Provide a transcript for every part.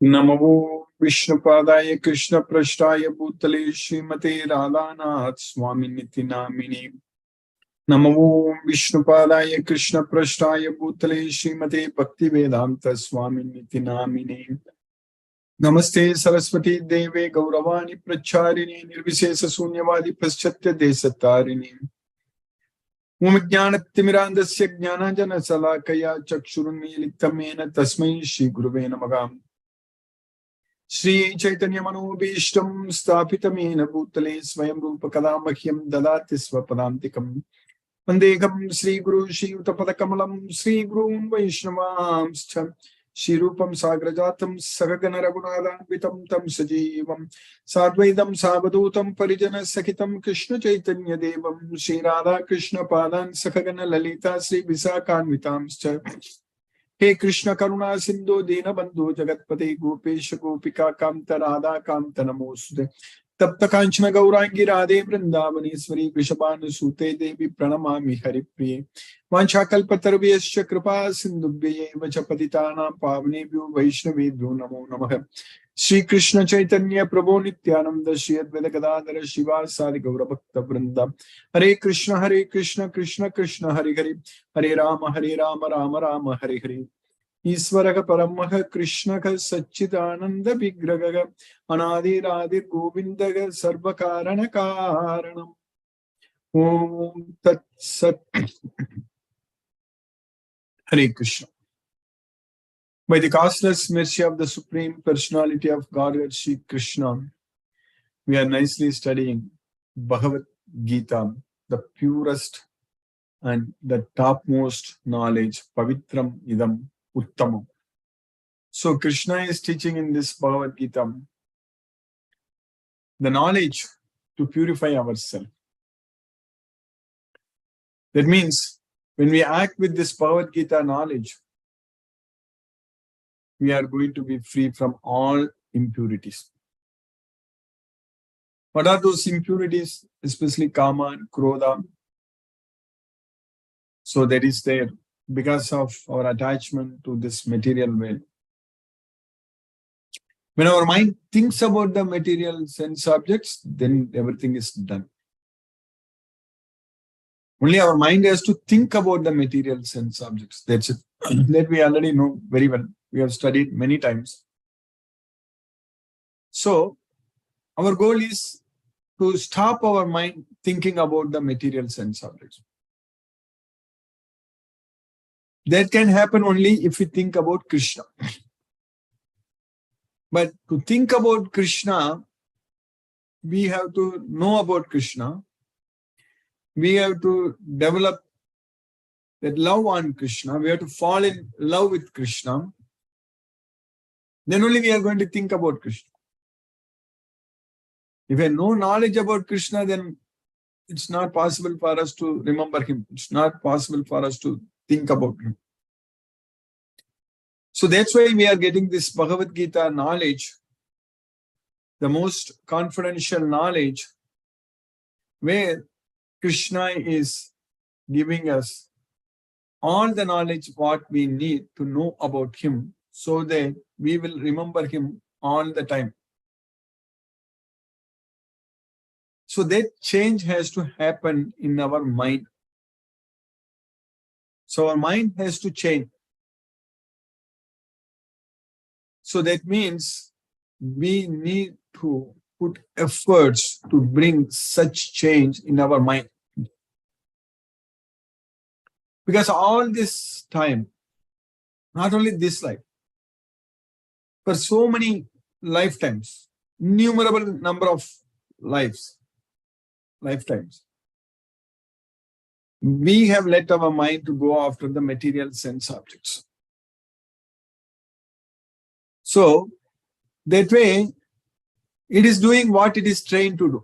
Namo Vishnupadaya Krishna Prashtaya Bhutale Srimate Radhanath Swami Niti Namini. Namo Vishnupadaya Krishna Prashtaya Bhutale Srimate Bhakti Vedanta Swami Niti Namini. Namaste Saraswati Deve Gauravani Pracharini Nirvisesa Sunyavadi Paschatya Desatarini. Jnanatimirandasya Jnananjana Salakaya Chakshurunmilitamena Tasmai Shri Guruve Namaha. Shri Chaitanya Manobhishtam Sthapitamena Bhutale Swayam Rupa Kadamahyam Dadati Swapadantikam Vandegam Shri Guru Shri Utapadakamalam Shri Gurun Vaishnavamscha Shri Rupam Sagrajatam Sagagana Raghunathanvitam Tam Sajivam Sadvaidam Savadutam Parijana Sakitam Krishna Chaitanya Devam Shri Radha Krishna Padan Sakagana Lalita Shri Visakanvitamscha He Krishna Karuna Sindhu Dina Bandhu Jagatpate Gopesha Gopika Kamta Radha Kamta Namosude Tapta Kanchana Gaurangi Radhe Vrindavaneshwari Vishabhanu Sute Devi Pranamami Haripriye Vancha Kalpatarvyascha Kripa Sindhubhye Vachapatitana Pavnebhyo Vaishnavebhyo Namo Namaha Shri Krishna Chaitanya Prabhu Nityananda Shri Advaita Gadadhara Shivasadi Gaura Bhakta Vrinda Hare Krishna Krishna Krishna Hare Hare Hare Rama Rama Rama Hare Hare Isvaraga Paramaha Krishnaka Satchidananda Vigraga Anadi Radhi Govindaga Sarvakarana Karanam Om Tat Sat Hare Krishna. By the causeless mercy of the Supreme Personality of Godhead Shri Krishna, we are nicely studying Bhagavad Gita, the purest and the topmost knowledge, Pavitram Idam Uttamam. So Krishna is teaching in this Bhagavad Gita the knowledge to purify ourselves. That means when we act with this Bhagavad Gita knowledge, we are going to be free from all impurities. What are those impurities? Especially Kama and Krodha. So that is there because of our attachment to this material world. When our mind thinks about the material sense objects, then everything is done. Only our mind has to think about the material sense objects. That's it. That we already know very well. We have studied many times. So, our goal is to stop our mind thinking about the material sense objects. That can happen only if we think about Krishna. But to think about Krishna, we have to know about Krishna. We have to develop that love on Krishna. We have to fall in love with Krishna. Then only we are going to think about Krishna. If we have no knowledge about Krishna, then it's not possible for us to remember him. It's not possible for us to think about him. So that's why we are getting this Bhagavad Gita knowledge, the most confidential knowledge, where Krishna is giving us all the knowledge what we need to know about him, so that we will remember him all the time. So that change has to happen in our mind. So our mind has to change. So that means we need to put efforts to bring such change in our mind. Because all this time, not only this life, for so many lifetimes, innumerable number of lifetimes, we have let our mind to go after the material sense objects. So, that way, it is doing what it is trained to do.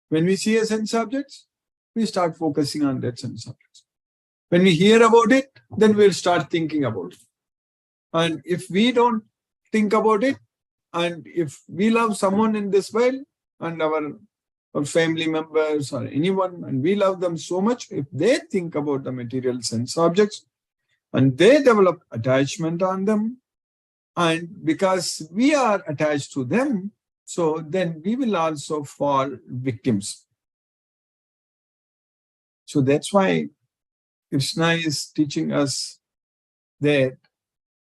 When we see a sense object, we start focusing on that sense object. When we hear about it, then we'll start thinking about it. And if we don't think about it, and if we love someone in this world, and our family members or anyone, and we love them so much, if they think about the material sense objects, And they develop attachment on them. And because we are attached to them, so then we will also fall victims. So that's why Krishna is teaching us that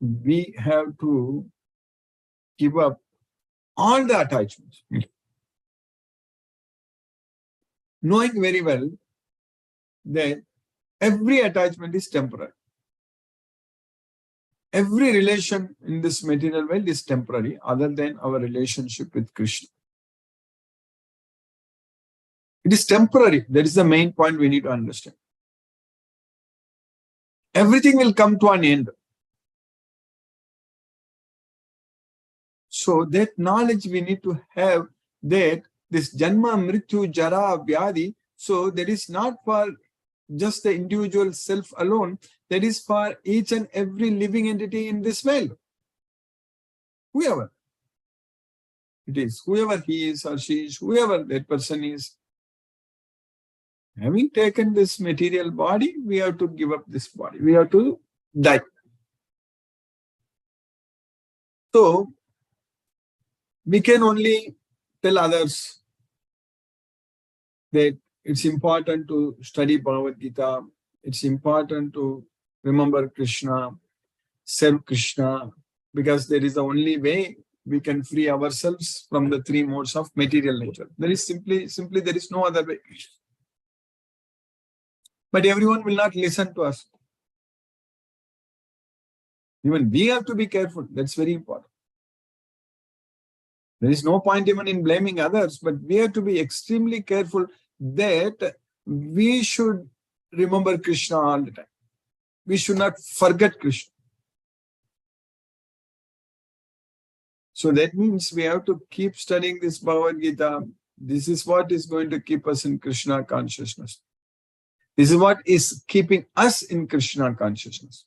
we have to give up all the attachments, knowing very well that every attachment is temporary. Every relation in this material world is temporary, other than our relationship with Krishna. It is temporary. That is the main point we need to understand. Everything will come to an end. So that knowledge we need to have, that this Janma, Mrityu, Jara, Vyadi, so that is not for just the individual self alone, that is for each and every living entity in this world. Whoever it is, whoever he is or she is, whoever that person is, having taken this material body, we have to give up this body. We have to die. So, we can only tell others that it's important to study Bhagavad Gita. It's important to remember Krishna, serve Krishna, because there is the only way we can free ourselves from the three modes of material nature. There is simply there is no other way. But everyone will not listen to us. Even we have to be careful. That's very important. There is no point even in blaming others, but we have to be extremely careful that we should remember Krishna all the time. We should not forget Krishna. So that means we have to keep studying this Bhagavad Gita. This is what is going to keep us in Krishna consciousness. This is what is keeping us in Krishna consciousness.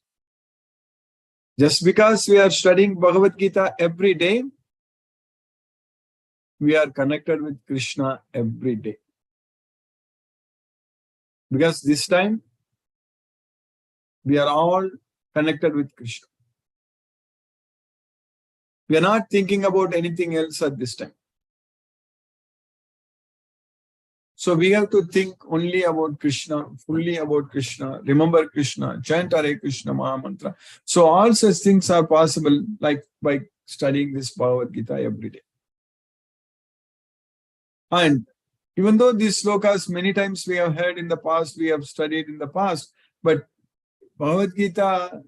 Just because we are studying Bhagavad Gita every day, we are connected with Krishna every day. Because this time, we are all connected with Krishna. We are not thinking about anything else at this time. So we have to think only about Krishna, fully about Krishna, remember Krishna, chant Hare Krishna Maha Mantra. So all such things are possible, like by studying this Bhagavad Gita every day. And even though these slokas many times we have heard in the past, we have studied in the past, but Bhagavad Gita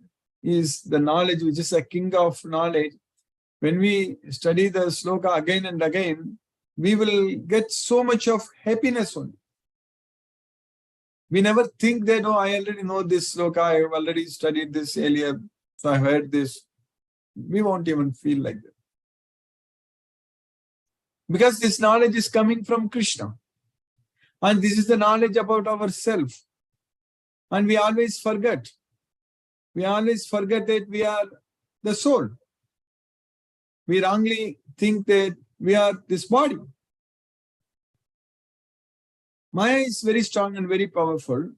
is the knowledge which is a king of knowledge. When we study the sloka again and again, we will get so much of happiness only. We never think that, oh, I already know this sloka, I have already studied this earlier, so I heard this. We won't even feel like that. Because this knowledge is coming from Krishna. And this is the knowledge about ourselves. And we always forget. We always forget that we are the soul. We wrongly think that we are this body. Maya is very strong and very powerful.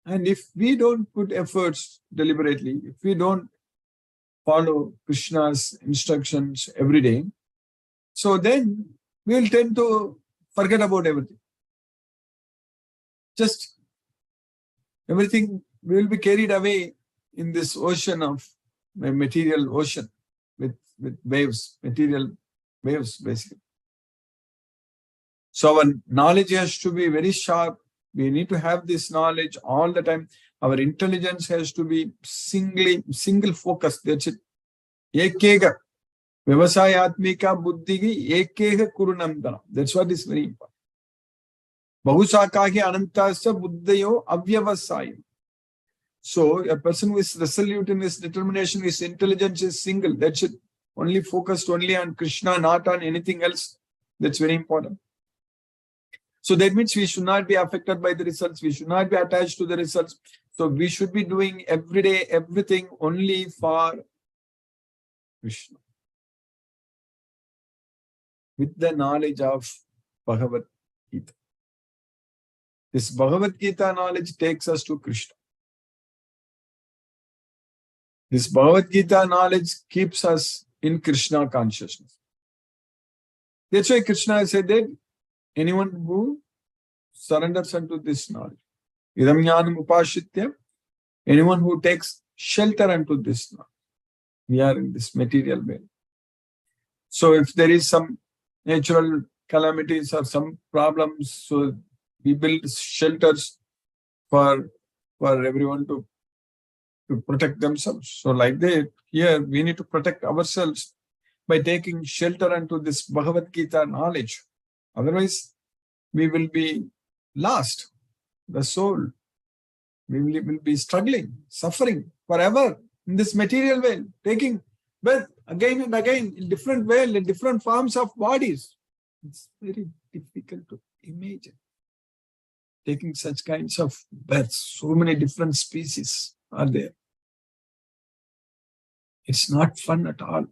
And if we don't put efforts deliberately, if we don't follow Krishna's instructions every day, so then we will tend to forget about everything. Just everything, we will be carried away in this ocean of material ocean with waves, material waves basically. So our knowledge has to be very sharp. We need to have this knowledge all the time. Our intelligence has to be single focus. That's it. Ekega. Vyavasayatmika buddhigi ekega kurunamdana. That's what is very important. Bahusakahi anantasya buddhayo avyavasayam. So a person who is resolute in his determination, his intelligence is single. That's it. Only focused only on Krishna, not on anything else. That's very important. So that means we should not be affected by the results. We should not be attached to the results. So we should be doing every day, everything only for Krishna. With the knowledge of Bhagavad Gita. This Bhagavad Gita knowledge takes us to Krishna. This Bhagavad Gita knowledge keeps us in Krishna consciousness. That's why Krishna said that anyone who surrenders unto this knowledge, idam jnanam upashitya, anyone who takes shelter unto this knowledge, we are in this material way. So if there is some natural calamities or some problems, so we build shelters for everyone to protect themselves. So like that, here we need to protect ourselves by taking shelter unto this Bhagavad Gita knowledge. Otherwise, we will be lost. The soul, we will be struggling, suffering forever in this material way, taking birth again and again in different ways, in different forms of bodies. It's very difficult to imagine taking such kinds of births. So many different species are there. It's not fun at all.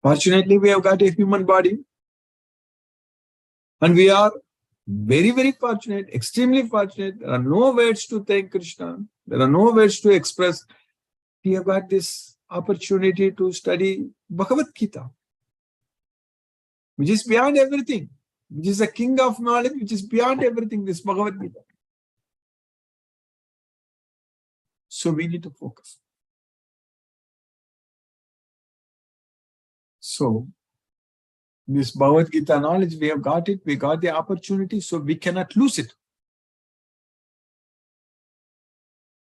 Fortunately, we have got a human body, and we are very, very fortunate, extremely fortunate. There are no words to thank Krishna. There are no words to express. We have got this opportunity to study Bhagavad Gita, which is beyond everything, which is a king of knowledge, which is beyond everything, this Bhagavad Gita. So we need to focus. So this Bhagavad Gita knowledge, we have got it, we got the opportunity, so we cannot lose it.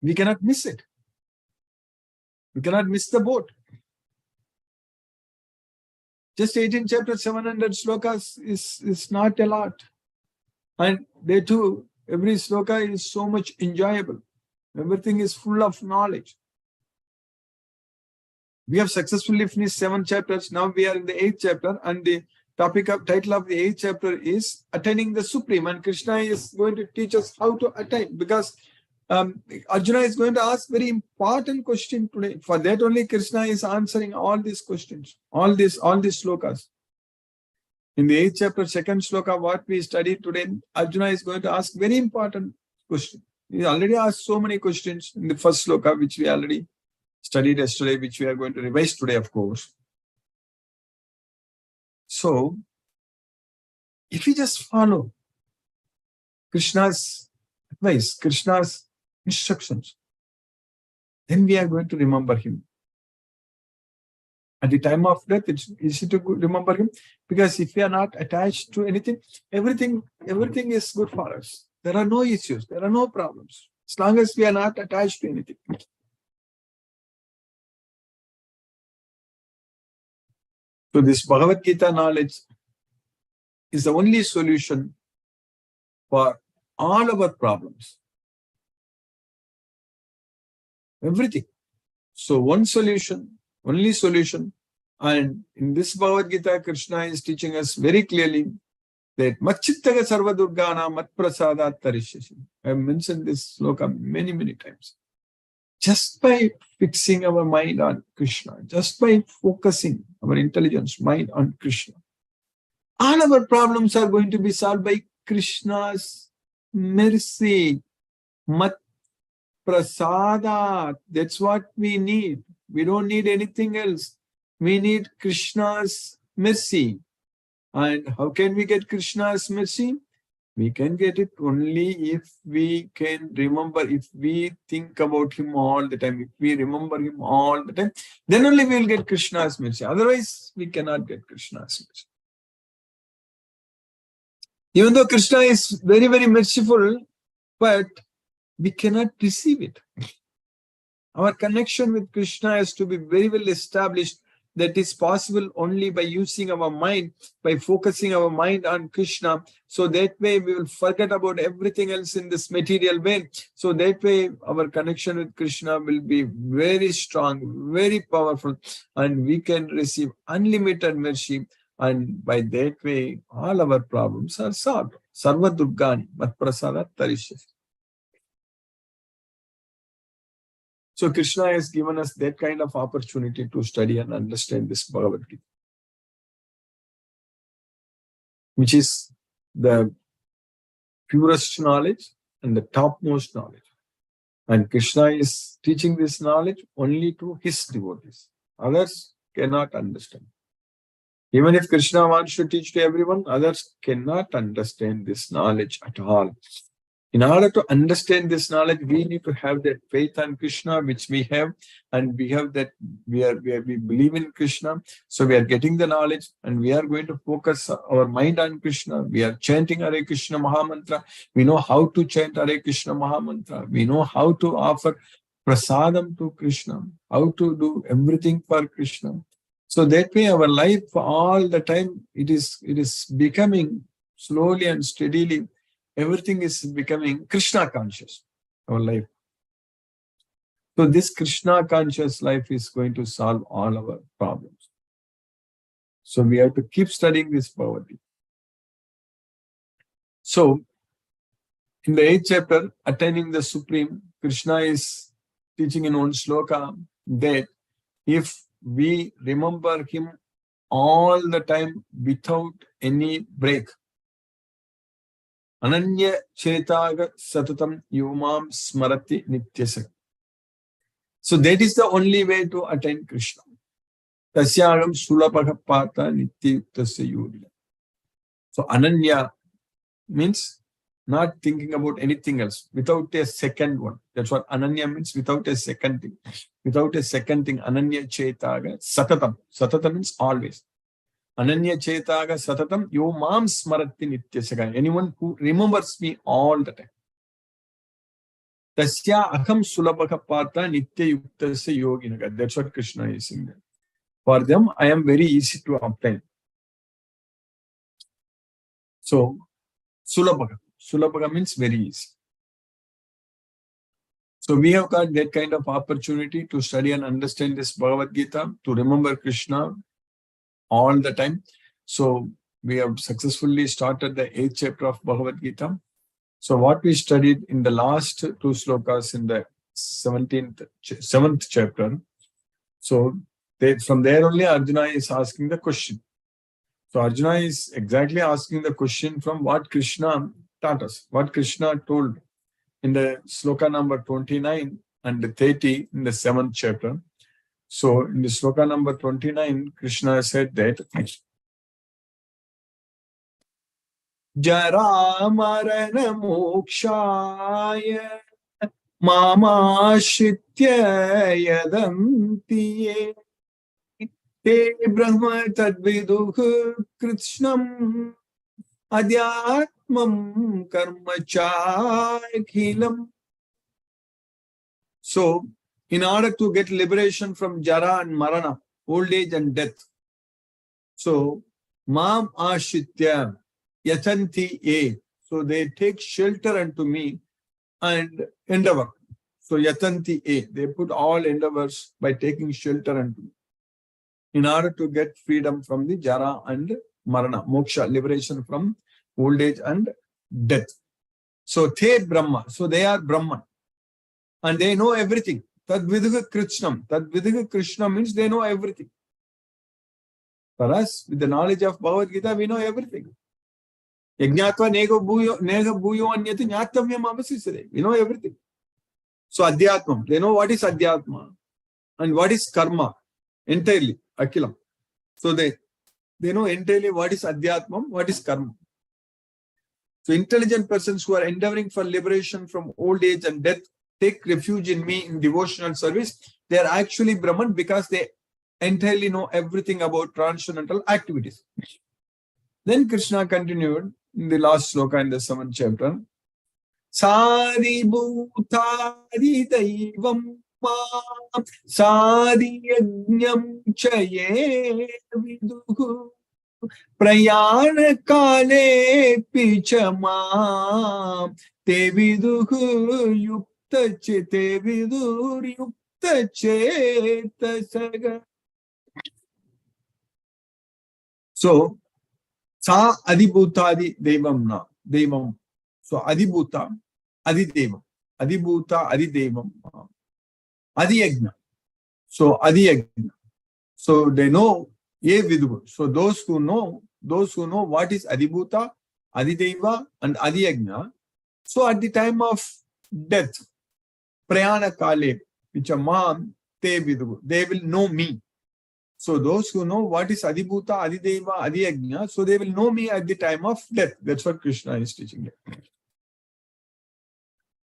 We cannot miss it. We cannot miss the boat. Just 18 chapters, 700 slokas is not a lot. And they too, every sloka is so much enjoyable. Everything is full of knowledge. We have successfully finished 7 chapters. Now we are in the 8th chapter, and the title of the 8th chapter is Attaining the Supreme. And Krishna is going to teach us how to attain, because Arjuna is going to ask very important question today. For that only Krishna is answering all these questions, all these slokas. In the 8th chapter, 2nd sloka, what we studied today, Arjuna is going to ask very important question. He already asked so many questions in the first sloka, which we already studied yesterday, which we are going to revise today, of course. So, if we just follow Krishna's advice, Krishna's instructions, then we are going to remember him. At the time of death, it's easy to remember him, because if we are not attached to anything, everything is good for us. There are no issues, there are no problems, as long as we are not attached to anything. So this Bhagavad Gita knowledge is the only solution for all our problems. Everything. So one solution, only solution. And in this Bhagavad Gita, Krishna is teaching us very clearly that Machittaga Sarva Durgana Mat Prasadat Tarishyasi. I have mentioned this sloka many, many times. Just by fixing our mind on Krishna, just by focusing our intelligence, mind on Krishna, all our problems are going to be solved by Krishna's mercy. Mat Prasadat. That's what we need. We don't need anything else. We need Krishna's mercy. And how can we get Krishna's mercy? We can get it only if we can remember, if we think about him all the time, if we remember him all the time, then only we will get Krishna's mercy. Otherwise, we cannot get Krishna's mercy. Even though Krishna is very, very merciful, but we cannot receive it. Our connection with Krishna has to be very well established. That is possible only by using our mind, by focusing our mind on Krishna. So that way we will forget about everything else in this material way. So that way our connection with Krishna will be very strong, very powerful, and we can receive unlimited mercy. And by that way, all our problems are solved. Sarva Durgani Mat Prasadat Tarishyasi. So Krishna has given us that kind of opportunity to study and understand this Bhagavad Gita, which is the purest knowledge and the topmost knowledge. And Krishna is teaching this knowledge only to his devotees. Others cannot understand. Even if Krishna wants to teach to everyone, others cannot understand this knowledge at all. In order to understand this knowledge, we need to have that faith on Krishna, which we have, and we have that we believe in Krishna. So we are getting the knowledge, and we are going to focus our mind on Krishna. We are chanting Hare Krishna Mahamantra. We know how to chant Hare Krishna Mahamantra. We know how to offer prasadam to Krishna, how to do everything for Krishna. So that way, our life all the time, it is becoming slowly and steadily. Everything is becoming Krishna conscious, our life. So this Krishna conscious life is going to solve all our problems. So we have to keep studying this Bhagavad Gita. So in the 8th chapter, Attaining the Supreme, Krishna is teaching in one sloka that if we remember him all the time without any break, Ananya Chetaga Satatam Yumam Smarati Nityasa. So that is the only way to attain Krishna. Tasyagam Sulapakapata Nityuktasya Yudila. So Ananya means not thinking about anything else, without a second one. That's what Ananya means, without a second thing. Without a second thing, Ananya Chetaga Satatam. Satatam means always. Ananya Chetaga Satatam Yomam Smarati Nityasaka. Anyone who remembers me all the time. Tasya Akam Sulabhaka Pata Nitya Yuktasya Yoginaga. That's what Krishna is saying there. For them, I am very easy to obtain. So, Sulabhaka. Sulabhaka means very easy. So we have got that kind of opportunity to study and understand this Bhagavad Gita, to remember Krishna all the time. So we have successfully started the 8th chapter of Bhagavad Gita. So what we studied in the last 2 slokas in the 7th chapter. So from there only Arjuna is asking the question. So Arjuna is exactly asking the question from what Krishna taught us, what Krishna told in the sloka number 29 and 30 in the 7th chapter. So in the sloka number 29, Krishna said that Jara Marana Mokshaya Mamashitya Yadantiye Te Brahma Tadviduh Krishnam Adhyatmam Karmachakhilam. So, in order to get liberation from Jara and Marana, old age and death, so Mam Ashitya Yatanti A. So they take shelter unto me and endeavor. So Yatanti A. They put all endeavors by taking shelter unto me in order to get freedom from the Jara and Marana, moksha, liberation from old age and death. So Te Brahma. So they are Brahman. And they know everything. Tadviduh Krishnam. Tadviduh Krishna means they know everything. For us, with the knowledge of Bhagavad Gita, we know everything. Yajnatva nega bhuyo anyati jnatavyam avasisare. We know everything. So Adhyatmam. They know what is Adhyatma and what is Karma. Entirely. Akilam. So they know entirely what is Adhyatmam, what is Karma. So intelligent persons who are endeavoring for liberation from old age and death take refuge in me in devotional service. They are actually Brahman because they entirely know everything about transcendental activities. Then Krishna continued in the last sloka in the 7th chapter. Sadi bhutadi daivam mam sadi yajnam chaye viduhu prayana kale pichama te viduhu yukta chete vidur yukta cheta saga. So, Sa Adibhutadi Devam na. Devam. So Adibhuta, Adidevam. Adibhuta, Adidevam. Adiyagna. So Adiyagna. So they know Ye Vidu. So those who know what is Adibhuta, Adideva, and Adiyagna. So at the time of death, Prayana Kale, Pichamam, Te Vidu. They will know me. So those who know what is Adibhuta, Adideva, Adiyagnya, so they will know me at the time of death. That's what Krishna is teaching here.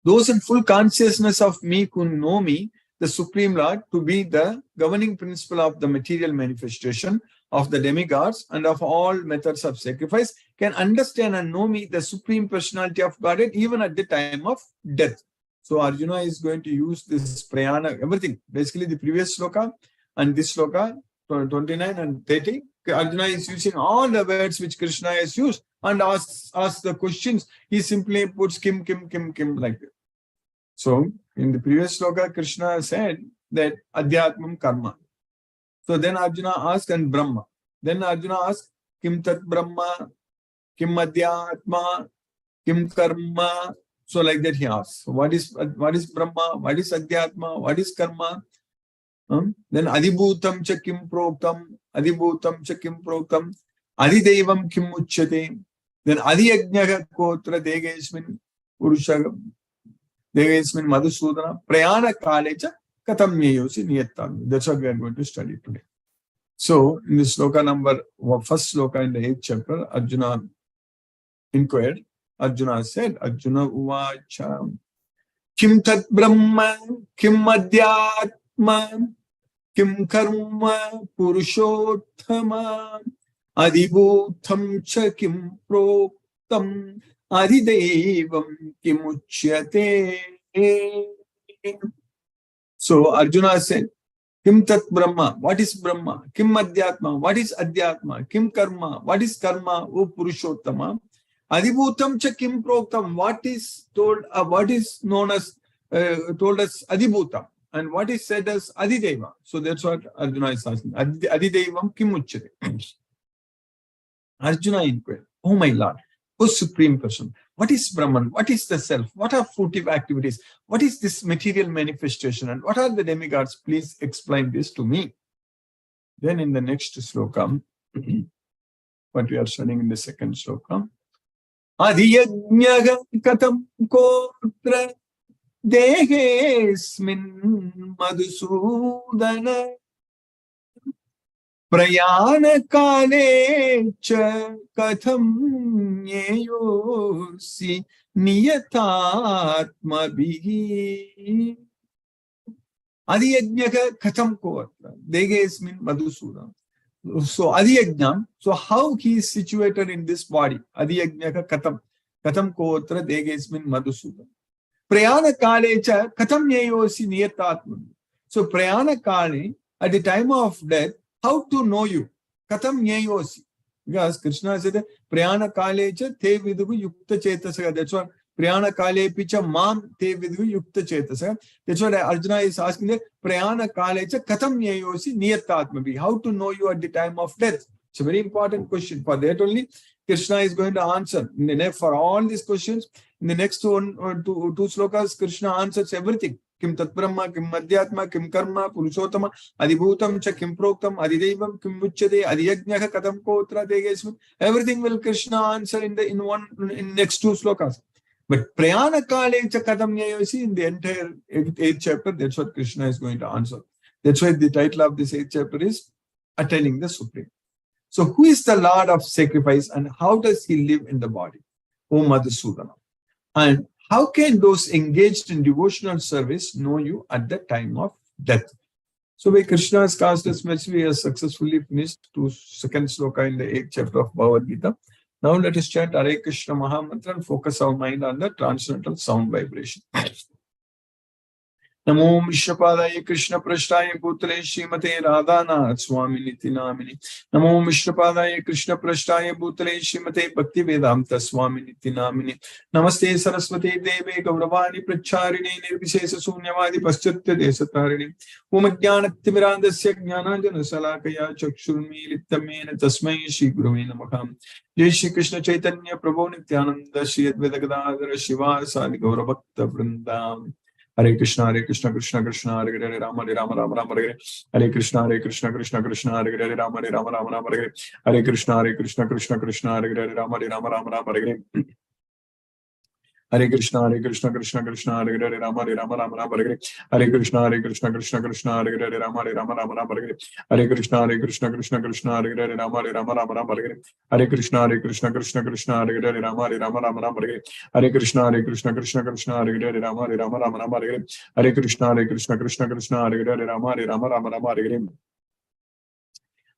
Those in full consciousness of me who know me, the Supreme Lord, to be the governing principle of the material manifestation of the demigods and of all methods of sacrifice, can understand and know me, the Supreme Personality of Godhead, even at the time of death. So Arjuna is going to use this prayana, everything. Basically the previous sloka and this sloka, 29 and 30, Arjuna is using all the words which Krishna has used and asks the questions. He simply puts kim like that. So in the previous sloka, Krishna said that Adhyatmam karma. So then Arjuna asked, and Brahma. Then Arjuna asked, Kim tat Brahma, Kim Adhyatma, Kim karma. So like that he asks. So what is Brahma? What is Adhyatma? What is karma? Then Adibhutam cha kim proktam, Adibhutam cha kim proktam, Adidevam kim uchyate. Then Adiyajnaha kotra degesmin Purusha degesmin Madhusudana Prayana kalecha katam nyeyosi niyattam. That's what we are going to study today. So in this sloka number, first sloka in the 8th chapter, Arjuna inquired. Arjuna said, Arjuna uvacha kim tat brahma, kim adhyatma, kim karma purushottama, adibhutam cha kim proktam, adidevam kim uchyate. So Arjuna said, Kim tat Brahma, what is Brahma? Kim Adhyatma, what is Adhyatma? Kim Karma, what is Karma? O Purushottama. Adibhutam cha kim proktam, what is told, what is known as, told as Adibhutam, and what is said as Adideva. So that's what Arjuna is asking. Adidevam kim uchyate. Arjuna inquired, oh my Lord, O Supreme Person, what is Brahman? What is the self? What are fruitive activities? What is this material manifestation? And what are the demigods? Please explain this to me. Then in the next sloka, what we are studying in the second sloka, Adiyajnaha katam kotra degesmin madhusudana Prayana kale cha katham nyeyosi niyatatma bihi. Adiyajnaha katham kotra degesmin madhusudana. So Adiyajnam, so how he is situated in this body? Adiyajnaha katham kotra degesmin madhusudana. Prayana kale cha katham nyeyosi niyatatma. So Prayana kale, at the time of death, how to know you? Katham nyeyosi. Because Krishna said, Prayana kale cha te vidugu yukta chetasaka. That's what Prayana kale picha mam te vidugu yukta chetasaka. That's what Arjuna is asking there. Prayana kale cha katham nyeyosi niyatatmabi. How to know you at the time of death? It's a very important question. For that only, Krishna is going to answer. For all these questions, in the next two slokas, Krishna answers everything. Kim tat Brahma, Kim Adhyatma, Kim Karma, Purushottama, Adibhutam cha Kim Proktam, Adidevam Kim Uchyate, Adiyajnaha Katham Kotra Degesmin. Everything will Krishna answer in next two slokas. But Prayana Kale cha Katham Nyeyosi, in the entire 8th chapter, that's what Krishna is going to answer. That's why the title of this 8th chapter is Attaining the Supreme. So who is the Lord of sacrifice and how does he live in the body? O Madhusudana. And how can those engaged in devotional service know you at the time of death? So by Krishna's cast message, we have successfully finished second sloka in the 8th chapter of Bhagavad Gita. Now let us chant Hare Krishna Mahamantra and focus our mind on the transcendental sound vibration. Namo Vishnupadaya Krishna Prashtaya Bhutale Srimate Radhanath Swami Niti Namini. Namo Vishnupadaya Krishna Prashtaya Bhutale Srimate Bhakti Vedanta Swami Niti Namini. Namaste Saraswati Deve Gauravani Pracharini Nirvishesa Sunyavadi Paschatya Desatarini. Umajnanatimirandasya Jnananjana Salakaya Chakshurmi Littamena Tasmai Shri Gurave Namaha. Jai Shri Krishna Chaitanya Prabhu Nityananda Shri Advaita Gadadhara Shiva Sadi Gaura Bhakta Vrindam. Hare Krishna Krishna Krishna Hare Hare Rama Rama Rama Hare Hare Krishna Krishna Krishna Hare Hare Rama Rama Hare Hare Krishna Krishna Krishna Hare Hare Rama Rama Hare Hare Krishna, Krishna Krishna, Hare Hare, Rama Rama Rama Rama Hare Hare, Hare Krishna, Krishna Krishna, Hare Hare, Rama Rama Rama Rama Hare Hare, Hare Krishna, Krishna Krishna, Hare Hare, Rama Rama Rama Rama Hare Hare, Hare Krishna, Krishna Hare Hare, Rama Rama Rama Rama Hare Hare, Hare Krishna, Krishna Hare Hare, Rama Rama Rama Rama Hare Hare, Hare Krishna, Krishna Hare Hare, Rama Rama Rama Rama Hare Hare.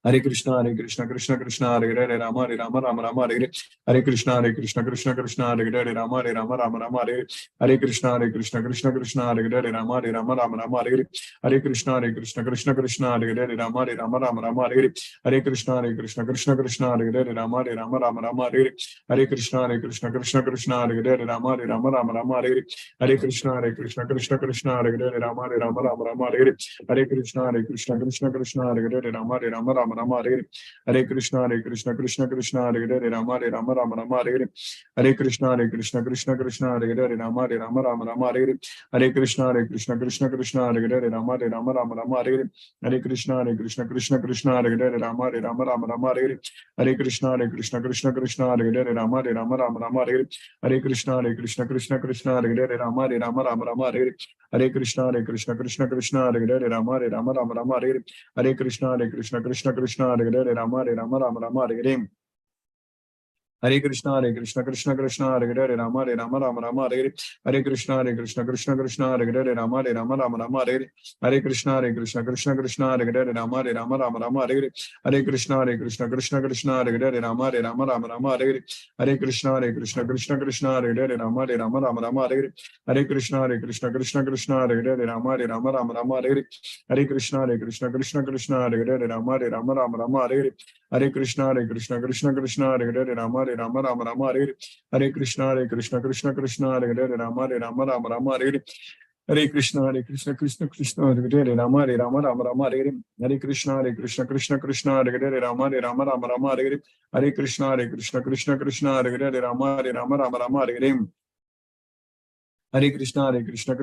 Hare Krishna, Krishna Krishna, Hare Hare, Rama Rama Rama Rama Hare Hare, Hare Krishna, Krishna Hare Hare, Rama Rama Rama Rama Hare Hare, Hare Krishna, Krishna Hare Hare, Rama Rama Rama Rama Hare Hare, Hare Krishna, Krishna Hare Hare, Rama Rama Rama Rama Hare Hare, Hare Krishna, Krishna Hare Hare, Rama Rama Rama Rama Hare Hare, Hare Krishna, Krishna Hare Hare, Rama Rama Rama Rama Hare Hare, Hare Krishna, Krishna Hare Hare, Rama Rama Rama Rama Hare Hare, Hare Krishna, Krishna Hare Hare, Rama Rama Rama Rama Hare Hare, Hare Krishna, Krishna Hare Hare, Rama Rama Rama Rama Hare Hare, Hare Krishna, Krishna Hare Hare, Rama Rama Rama Rama Hare Hare, Hare Krishna, Krishna Hare Hare, Rama Rama Rama Rama Hare Hare, Hare Krishna, Krishna Hare Hare, Rama Rama Rama Rama Hare Hare, Hare Krishna, Krishna Hare Hare, Rama Rama Rama Rama Hare Hare, Hare Krishna, Krishna Hare Hare, Rama Rama Rama Rama Hare Hare, Hare Krishna, Krishna Hare Hare, Rama Rama Rama Rama Hare Hare, Hare Krishna, Krishna Hare Hare, Rama Rama Rama Hare Hare. Hare Krishna, Krishna Hare Hare, Rama Rama Rama Hare Hare, Hare Krishna, Krishna Hare Hare, Rama Rama Rama Hare Hare, Hare Krishna, Krishna Hare Hare, Rama Rama Rama Hare Hare, Hare Krishna, Krishna Hare Hare, Rama Rama Rama Hare Hare, Hare Krishna, Krishna Hare Hare, Rama Rama Rama Hare Hare, Hare Krishna, Krishna Hare Hare, Rama Rama Rama Hare Hare, Hare Krishna, Krishna Hare Hare, Rama Rama Hare Hare, Hare Krishna, Krishna Hare Hare, Rama Rama Rama Hare Hare, Hare Krishna, Krishna Hare Hare, Rama Rama Rama Hare Hare, Hare Krishna, Krishna Hare Hare, Rama Rama Rama Hare Hare, Hare Krishna, Krishna Hare Hare, Rama Rama Rama Hare Hare, Hare Krishna, Krishna Hare Hare, Rama Rama Rama Hare Hare. Hare Krishna, Krishna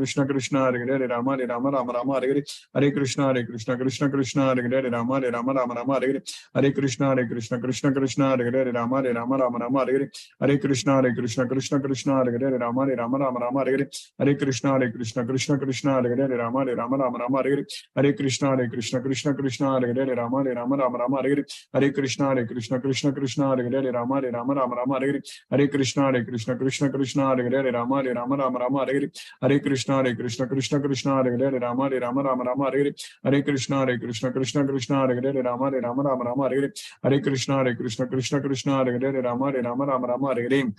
Hare Hare, Rama Rama Rama Hare Hare, Hare Krishna, Krishna Hare Hare, Rama Rama Rama Hare Hare, Hare Krishna, Krishna Hare Hare, Rama Rama Rama Hare Hare, Hare Krishna, Krishna Hare Hare, Rama Rama Rama Hare Hare, Hare Krishna, Krishna Hare Hare, Rama Rama Hare Hare, Hare Krishna, Krishna Hare Hare, Rama Rama Hare Hare, Hare Krishna, Krishna Hare Hare, Rama Rama Hare Hare, Hare Krishna, Krishna Hare Hare, Rama Rama Hare Hare, Hare Krishna, Krishna Hare Hare, Rama Rama Hare Hare, Hare Krishna, Krishna Hare Hare, Rama Rama Hare Hare, Hare Krishna, Krishna Hare Hare, Rama Rama Hare Hare.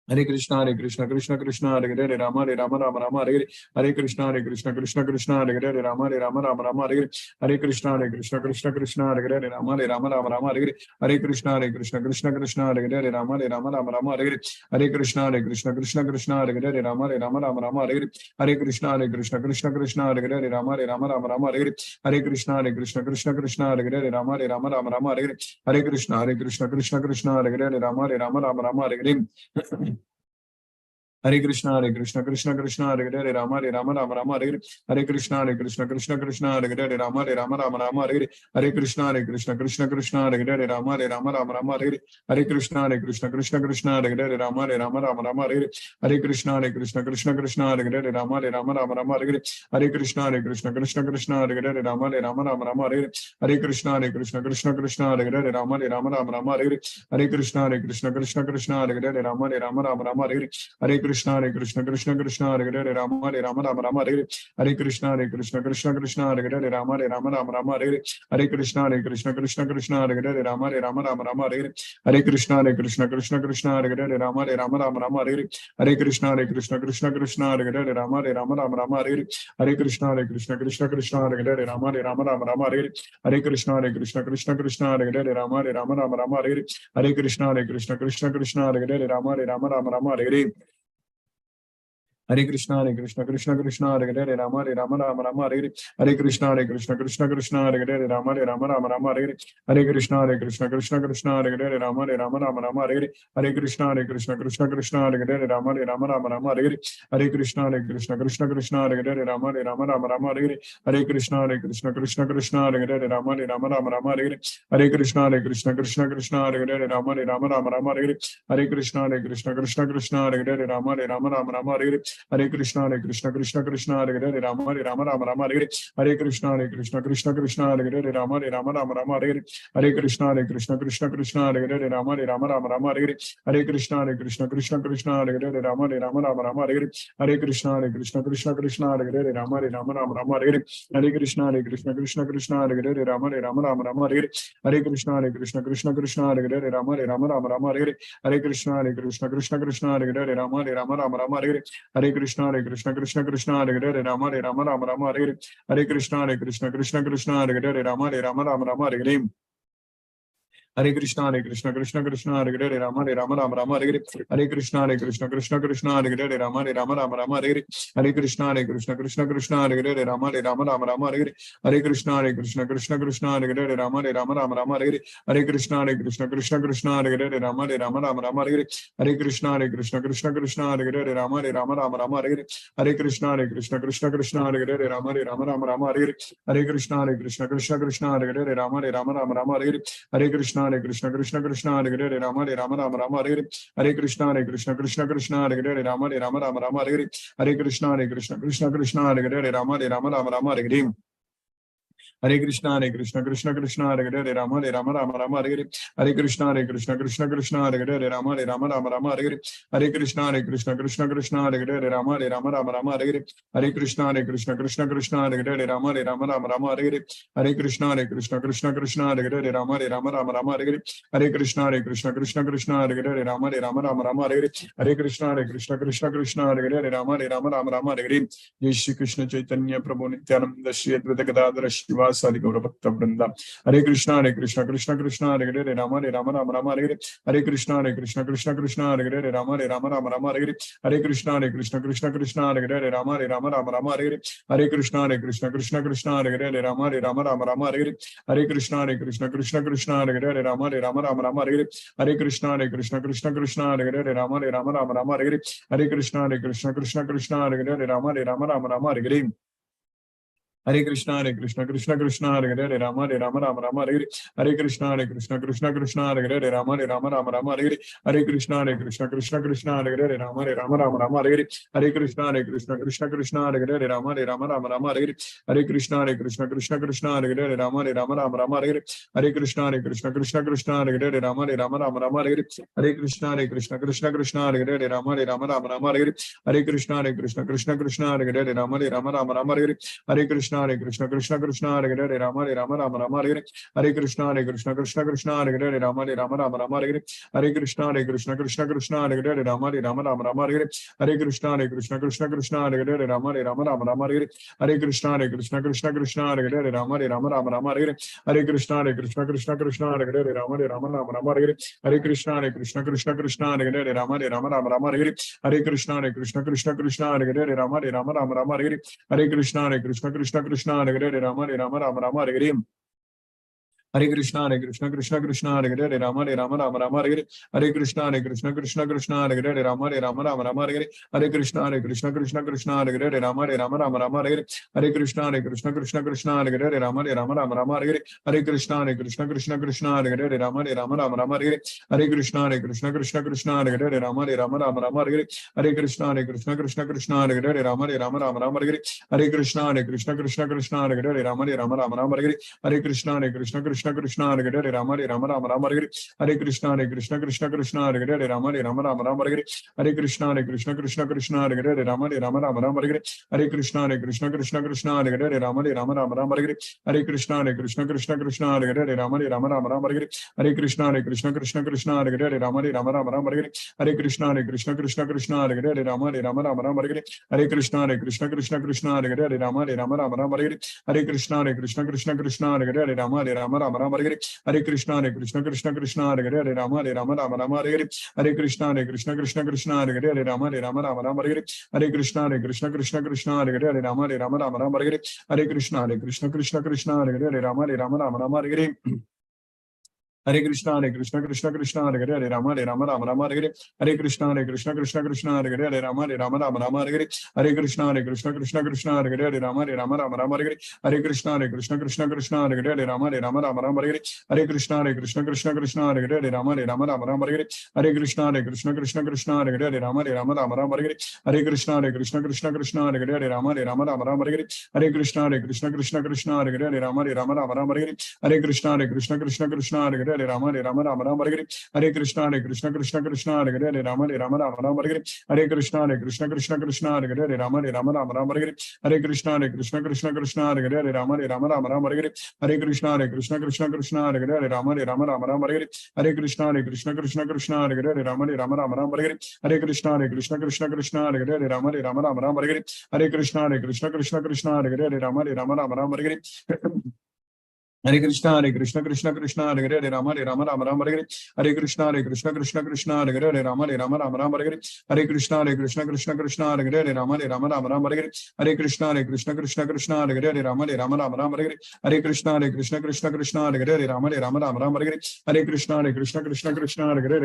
Hare Krishna, Krishna Hare Hare, Rama Rama Hare Hare, Hare Krishna, Krishna Hare Hare, Rama Rama Hare Hare, Hare Krishna, Krishna Hare Hare, Rama Rama Hare Hare, Hare Krishna, Krishna Hare Hare, Rama Rama Hare Hare, Hare Krishna, Krishna Hare Hare, Rama Rama Hare Hare, Hare Krishna, Krishna Hare Hare, Rama Rama Hare Hare, Hare Krishna, Krishna Hare Hare, Rama Rama Hare Hare, Hare Krishna, Krishna Hare Hare, Rama Rama Hare Hare. Hare Krishna, Krishna Hare Hare, Rama Rama Hare Hare, Hare Krishna, Krishna Hare Hare, Rama Rama Hare Hare, Hare Krishna, Krishna Hare Hare, Rama Rama Hare Hare, Hare Krishna, Krishna Hare Hare, Rama Rama Hare Hare, Hare Krishna, Krishna Hare Hare, Rama Rama Hare Hare, Hare Krishna, Krishna Hare Hare, Rama Rama Hare Hare, Hare Krishna, Krishna Hare Hare, Rama Rama Hare Hare, Hare Krishna, Krishna Hare Hare, Rama Rama Hare Hare, Hare Krishna, Krishna Hare Hare, Rama Rama Hare Hare, Hare Krishna, Krishna Hare Hare, Rama Rama Hare Hare, Hare Krishna, Krishna Hare Hare, Rama Rama Hare Hare, Hare Krishna, Krishna Hare Hare, Rama Rama Hare Hare, Hare Krishna, Krishna Hare Hare, Rama Rama Hare Hare, Hare Krishna, Krishna Hare Hare, Rama Rama Hare Hare, Hare Krishna, Krishna Hare Hare, Rama Rama Hare Hare, Hare Krishna, Krishna Hare Hare, Rama Rama Hare Hare. Hare Krishna Krishna Krishna Hare Hare Rama Rama Rama Hare Hare Hare Krishna Krishna Krishna Hare Hare Rama Rama Hare Hare Hare Krishna Krishna Krishna Hare Hare Rama Rama Hare Hare Hare Krishna Krishna Hare Hare Rama Rama Hare Hare Hare Krishna Krishna Hare Hare Rama Rama Hare Hare Hare Krishna Krishna Hare Hare Rama Rama Hare Hare Hare Krishna Krishna Hare Hare Rama Rama Hare Hare Hare Krishna Krishna Hare Hare Rama Rama Hare Hare Hare Krishna Krishna Hare Hare Rama Rama Hare Hare Hare Krishna Krishna Hare Hare Rama Rama Hare Hare Hare Krishna Krishna Hare Hare Rama Rama Hare Hare Hare Krishna Krishna Hare Hare Rama Rama Hare Hare Hare Krishna Krishna Hare Hare Rama Rama Hare Hare Hare Krishna Krishna Hare Hare Rama Rama Hare Hare Hare Krishna Krishna Hare Hare Rama Rama Hare Hare Hare Krishna Krishna Hare Hare Rama Rama Hare Hare Hare Krishna Krishna Hare Hare Rama Rama Hare Hare Hare Krishna Krishna Hare Hare Rama Rama Hare Hare Hare Krishna Krishna Hare Hare Rama Rama Hare Hare Hare Krishna Krishna Hare Hare Rama Rama Hare Hare Hare Krishna Krishna Hare Hare Rama Rama Hare Hare Hare Krishna Krishna Hare Hare Rama Rama Hare Hare Hare Krishna Krishna Hare Hare Rama Rama Hare Hare Hare Krishna Krishna Hare Hare Rama Rama Hare Hare Hare Krishna Krishna Hare Hare Rama Rama Hare Hare Hare Krishna Krishna Hare Hare Rama Rama Hare Hare Hare Krishna Krishna Hare Hare Rama Rama Hare Hare Hare Krishna Krishna Hare Hare Rama Rama Hare Hare Hare Krishna Krishna Hare Hare Rama Rama Hare Hare Hare Krishna Krishna Hare Hare Rama Rama Hare Hare Hare Krishna Krishna Hare Hare Rama Rama Hare Hare Hare Krishna Krishna Hare Hare Rama Rama Hare Hare Hare Krishna Krishna Hare Hare Rama Rama Hare Hare Hare Krishna Krishna Hare Hare Rama Rama Hare Hare Hare Krishna Krishna Hare Hare Rama Rama Hare Hare Hare Krishna Krishna Hare Hare Rama Rama Hare Hare Jai Shri Krishna Chaitanya Prabhu Nityananda Shri Advaita Gadadhara Shiva Sadi Gaura Bhakta Vrinda Hare Krishna Krishna Hare Hare Rama Rama Hare Hare Hare Krishna Krishna Hare Hare Rama Rama Hare Hare Hare Krishna Krishna Hare Hare Rama Rama Hare Hare Hare Krishna Krishna Hare Hare Rama Rama Hare Hare Hare Krishna Krishna Hare Hare Rama Rama Hare Hare Hare Krishna Krishna Hare Hare Rama Rama Hare Hare Hare Krishna Krishna Hare Hare Rama Rama Hare Hare Hare Krishna Krishna Hare Hare Rama Rama Hare Hare Hare Krishna Krishna Hare Hare Rama Rama Hare Hare Hare Krishna Krishna Hare Hare Rama Rama Hare Hare Hare Krishna Krishna Hare Hare Rama Rama Hare Hare Hare Krishna Krishna Hare Hare Rama Rama Hare Hare Hare Krishna Krishna Hare Hare Rama Rama Hare Hare Hare Krishna Krishna Hare Hare Rama Rama Hare Hare Hare Krishna Krishna Hare Hare Rama Rama Hare Hare Hare Krishna Krishna Hare Hare Rama Rama Hare Hare Hare Krishna Krishna Hare Hare Rama Rama Hare Hare Hare Krishna Krishna Hare Hare Rama Rama Hare Hare Hare Krishna Krishna Hare Hare Rama Rama Hare Hare Hare Krishna Krishna Hare Hare Rama Rama Hare Hare Hare Krishna Krishna Hare Hare Rama Rama Hare Hare Hare Krishna Krishna Hare Hare Rama Rama Hare Hare Hare Krishna Krishna Hare Hare Rama Rama Hare Hare Hare Krishna Krishna Hare Hare Rama Rama Hare Hare Hare Krishna Krishna Hare Hare Rama Rama Hare Hare Hare Krishna Krishna Hare Hare Rama Rama Hare Hare Hare Krishna Krishna Hare Hare Rama Rama Hare Hare Hare Krishna Krishna Hare Hare Rama Rama Hare Hare Hare Krishna Krishna Hare Hare Rama Rama Hare Hare Hare Krishna Krishna Hare Hare Rama Rama Hare Hare Hare Krishna Krishna Hare Hare Rama Rama Hare Hare Hare Krishna Krishna Hare Hare Rama Rama Hare Hare Hare Krishna Krishna Hare Hare Rama Rama Hare Hare Hare Krishna Krishna Hare Hare Rama Rama Hare Hare Hare Krishna Krishna Hare Hare Rama Rama Hare Hare Hare Krishna Krishna Hare Hare Rama Rama Hare Hare Hare Krishna Krishna Hare Hare Rama Rama Hare Hare Hare Krishna Krishna Hare Hare Rama Rama Hare Hare Hare Krishna Krishna Hare Hare Rama Rama Hare Hare Hare Krishna Krishna Hare Hare Rama Rama Hare Hare Hare Krishna Krishna Hare Hare Rama Rama Rama Rama Hare Hare, Hare Krishna Krishna Krishna Hare Hare, Hare Rama Rama Rama Hare Hare, Hare Krishna Krishna Krishna Hare Hare, Hare Rama Rama Rama Hare Hare, Hare Krishna Krishna Krishna Hare Hare, Hare Rama Rama Hare Hare, Hare Krishna Krishna Krishna Hare Hare, Hare Rama Rama Hare Hare, Hare Krishna Krishna Hare Hare, Hare Rama Rama Hare Hare, Hare Krishna Krishna Krishna Hare Hare, Hare Rama Rama Hare Hare, Hare Krishna Krishna Krishna Hare Hare, Hare Rama Rama Hare Hare, Hare Krishna Krishna Krishna Hare Hare, Hare Rama Rama Hare Hare, Hare Krishna Krishna Krishna Hare Hare, Hare Rama Rama Hare Hare, Hare Krishna Krishna Krishna Hare Hare, Hare Rama Rama Hare Hare, Hare Krishna Krishna Krishna Hare Hare, Hare Rama Rama Hare Hare, Hare Krishna Krishna Krishna Hare Hare, Hare Rama Rama Hare Hare, Hare Krishna Krishna Krishna Hare Hare, Hare Rama Rama Hare Hare, Hare Krishna Krishna Krishna Hare Hare, Hare Rama Rama Hare Hare, Hare Krishna Krishna Krishna Hare Hare, Hare Rama Rama Hare Hare, Hare Krishna Krishna Krishna Hare Hare, Hare Rama Rama Hare Hare, Hare Krishna Krishna Krishna Hare Hare, Hare Rama Rama Hare Hare, Hare Krishna Krishna Krishna Hare Hare, Hare Rama Rama Hare Hare, Hare Krishna Krishna Krishna Hare Hare, Hare Rama Rama Hare Hare, Hare Krishna Krishna Krishna Hare Hare, Hare Rama Rama Hare Hare, Hare Krishna Krishna Krishna Hare Hare, Hare Rama Rama Hare Hare, Hare Krishna Krishna Krishna Hare Hare, Hare Rama Rama Hare Hare, Hare Krishna Krishna Krishna Hare Hare, Hare Rama Rama Hare Hare, Hare Krishna Krishna Krishna Hare Hare, Hare Rama Rama Hare Hare, Hare Krishna Krishna Krishna Hare Hare, Hare Rama Rama Hare Hare, Hare Krishna Krishna Krishna Hare Hare, Hare Rama Rama Hare Hare, Hare Krishna Krishna Krishna Hare Hare, Hare Rama Rama Hare Hare, Hare Krishna Krishna Krishna Hare Hare, Hare Rama Rama Hare Hare, Hare Krishna Krishna Krishna Hare Hare, Hare Rama Rama Hare Hare, Hare Krishna Krishna Krishna Hare Hare, Hare Rama Rama Hare Hare, Hare Krishna Krishna Krishna Hare Hare, Hare Rama Rama Hare Hare, Hare Krishna Krishna Krishna Hare Hare,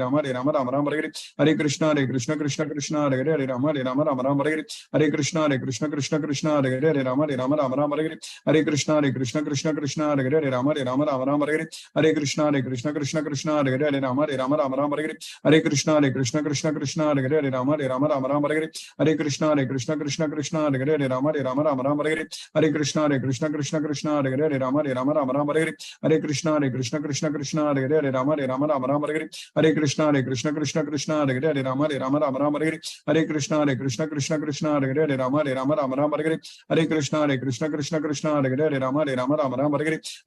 Hare Rama Rama Hare Hare, Hare Krishna Krishna Krishna Hare Hare, Hare Rama Rama Hare Hare, Hare Krishna Krishna Krishna Hare Hare, Hare Rama Rama Hare Hare, Hare Krishna Krishna Krishna Hare Hare, Hare Rama Rama Hare Hare, Hare Krishna Krishna Krishna Hare Hare, Hare Rama Rama Hare Hare, Hare Krishna Krishna Krishna Hare Hare, Hare Rama Rama Hare Hare, Hare Krishna Krishna Krishna Hare Hare, Hare Rama Rama Hare Hare, Hare Krishna Krishna Krishna Hare Hare, Hare Rama Rama Hare Hare, Hare Krishna Krishna Krishna Hare Hare, Hare Rama Rama Hare Hare, Hare Krishna Krishna Krishna Hare Hare, Hare Rama Rama Hare Hare, Hare Krishna Krishna Hare Hare, Hare Rama Rama Hare Hare, Hare Krishna Krishna Krishna Hare Hare, Hare Rama Rama Hare Hare, Hare Krishna Krishna Krishna Hare Hare, Hare Rama Rama Hare Hare, Hare Krishna Krishna Krishna Hare Hare, Hare Rama Rama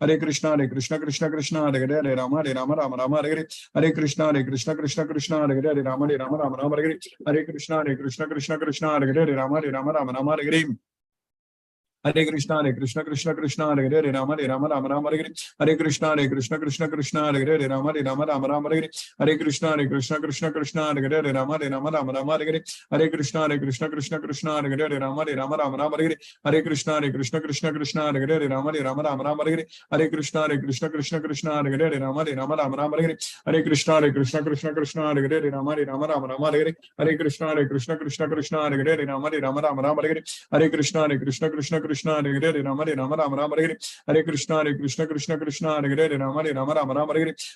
Hare Hare, Hare Krishna Krishna Krishna Hare Hare, Hare Rama Rama Hare Hare, Hare Krishna Krishna Krishna Hare Hare, Hare Rama Rama Hare Hare, Hare Krishna Krishna Krishna Hare Hare, Hare Rama Rama Hare Hare, Hare Krishna Krishna Krishna Hare Hare, Hare Rama Rama Hare Hare, Hare Krishna Krishna Krishna Hare Hare, Hare Rama Rama Hare Hare, Hare Krishna Krishna Krishna Hare Hare, Hare Rama Rama Hare Hare, Hare Krishna Krishna Krishna Hare Hare, Hare Rama Rama Hare Hare, Hare Krishna Krishna Krishna Hare Hare, Hare Rama Rama Hare Hare,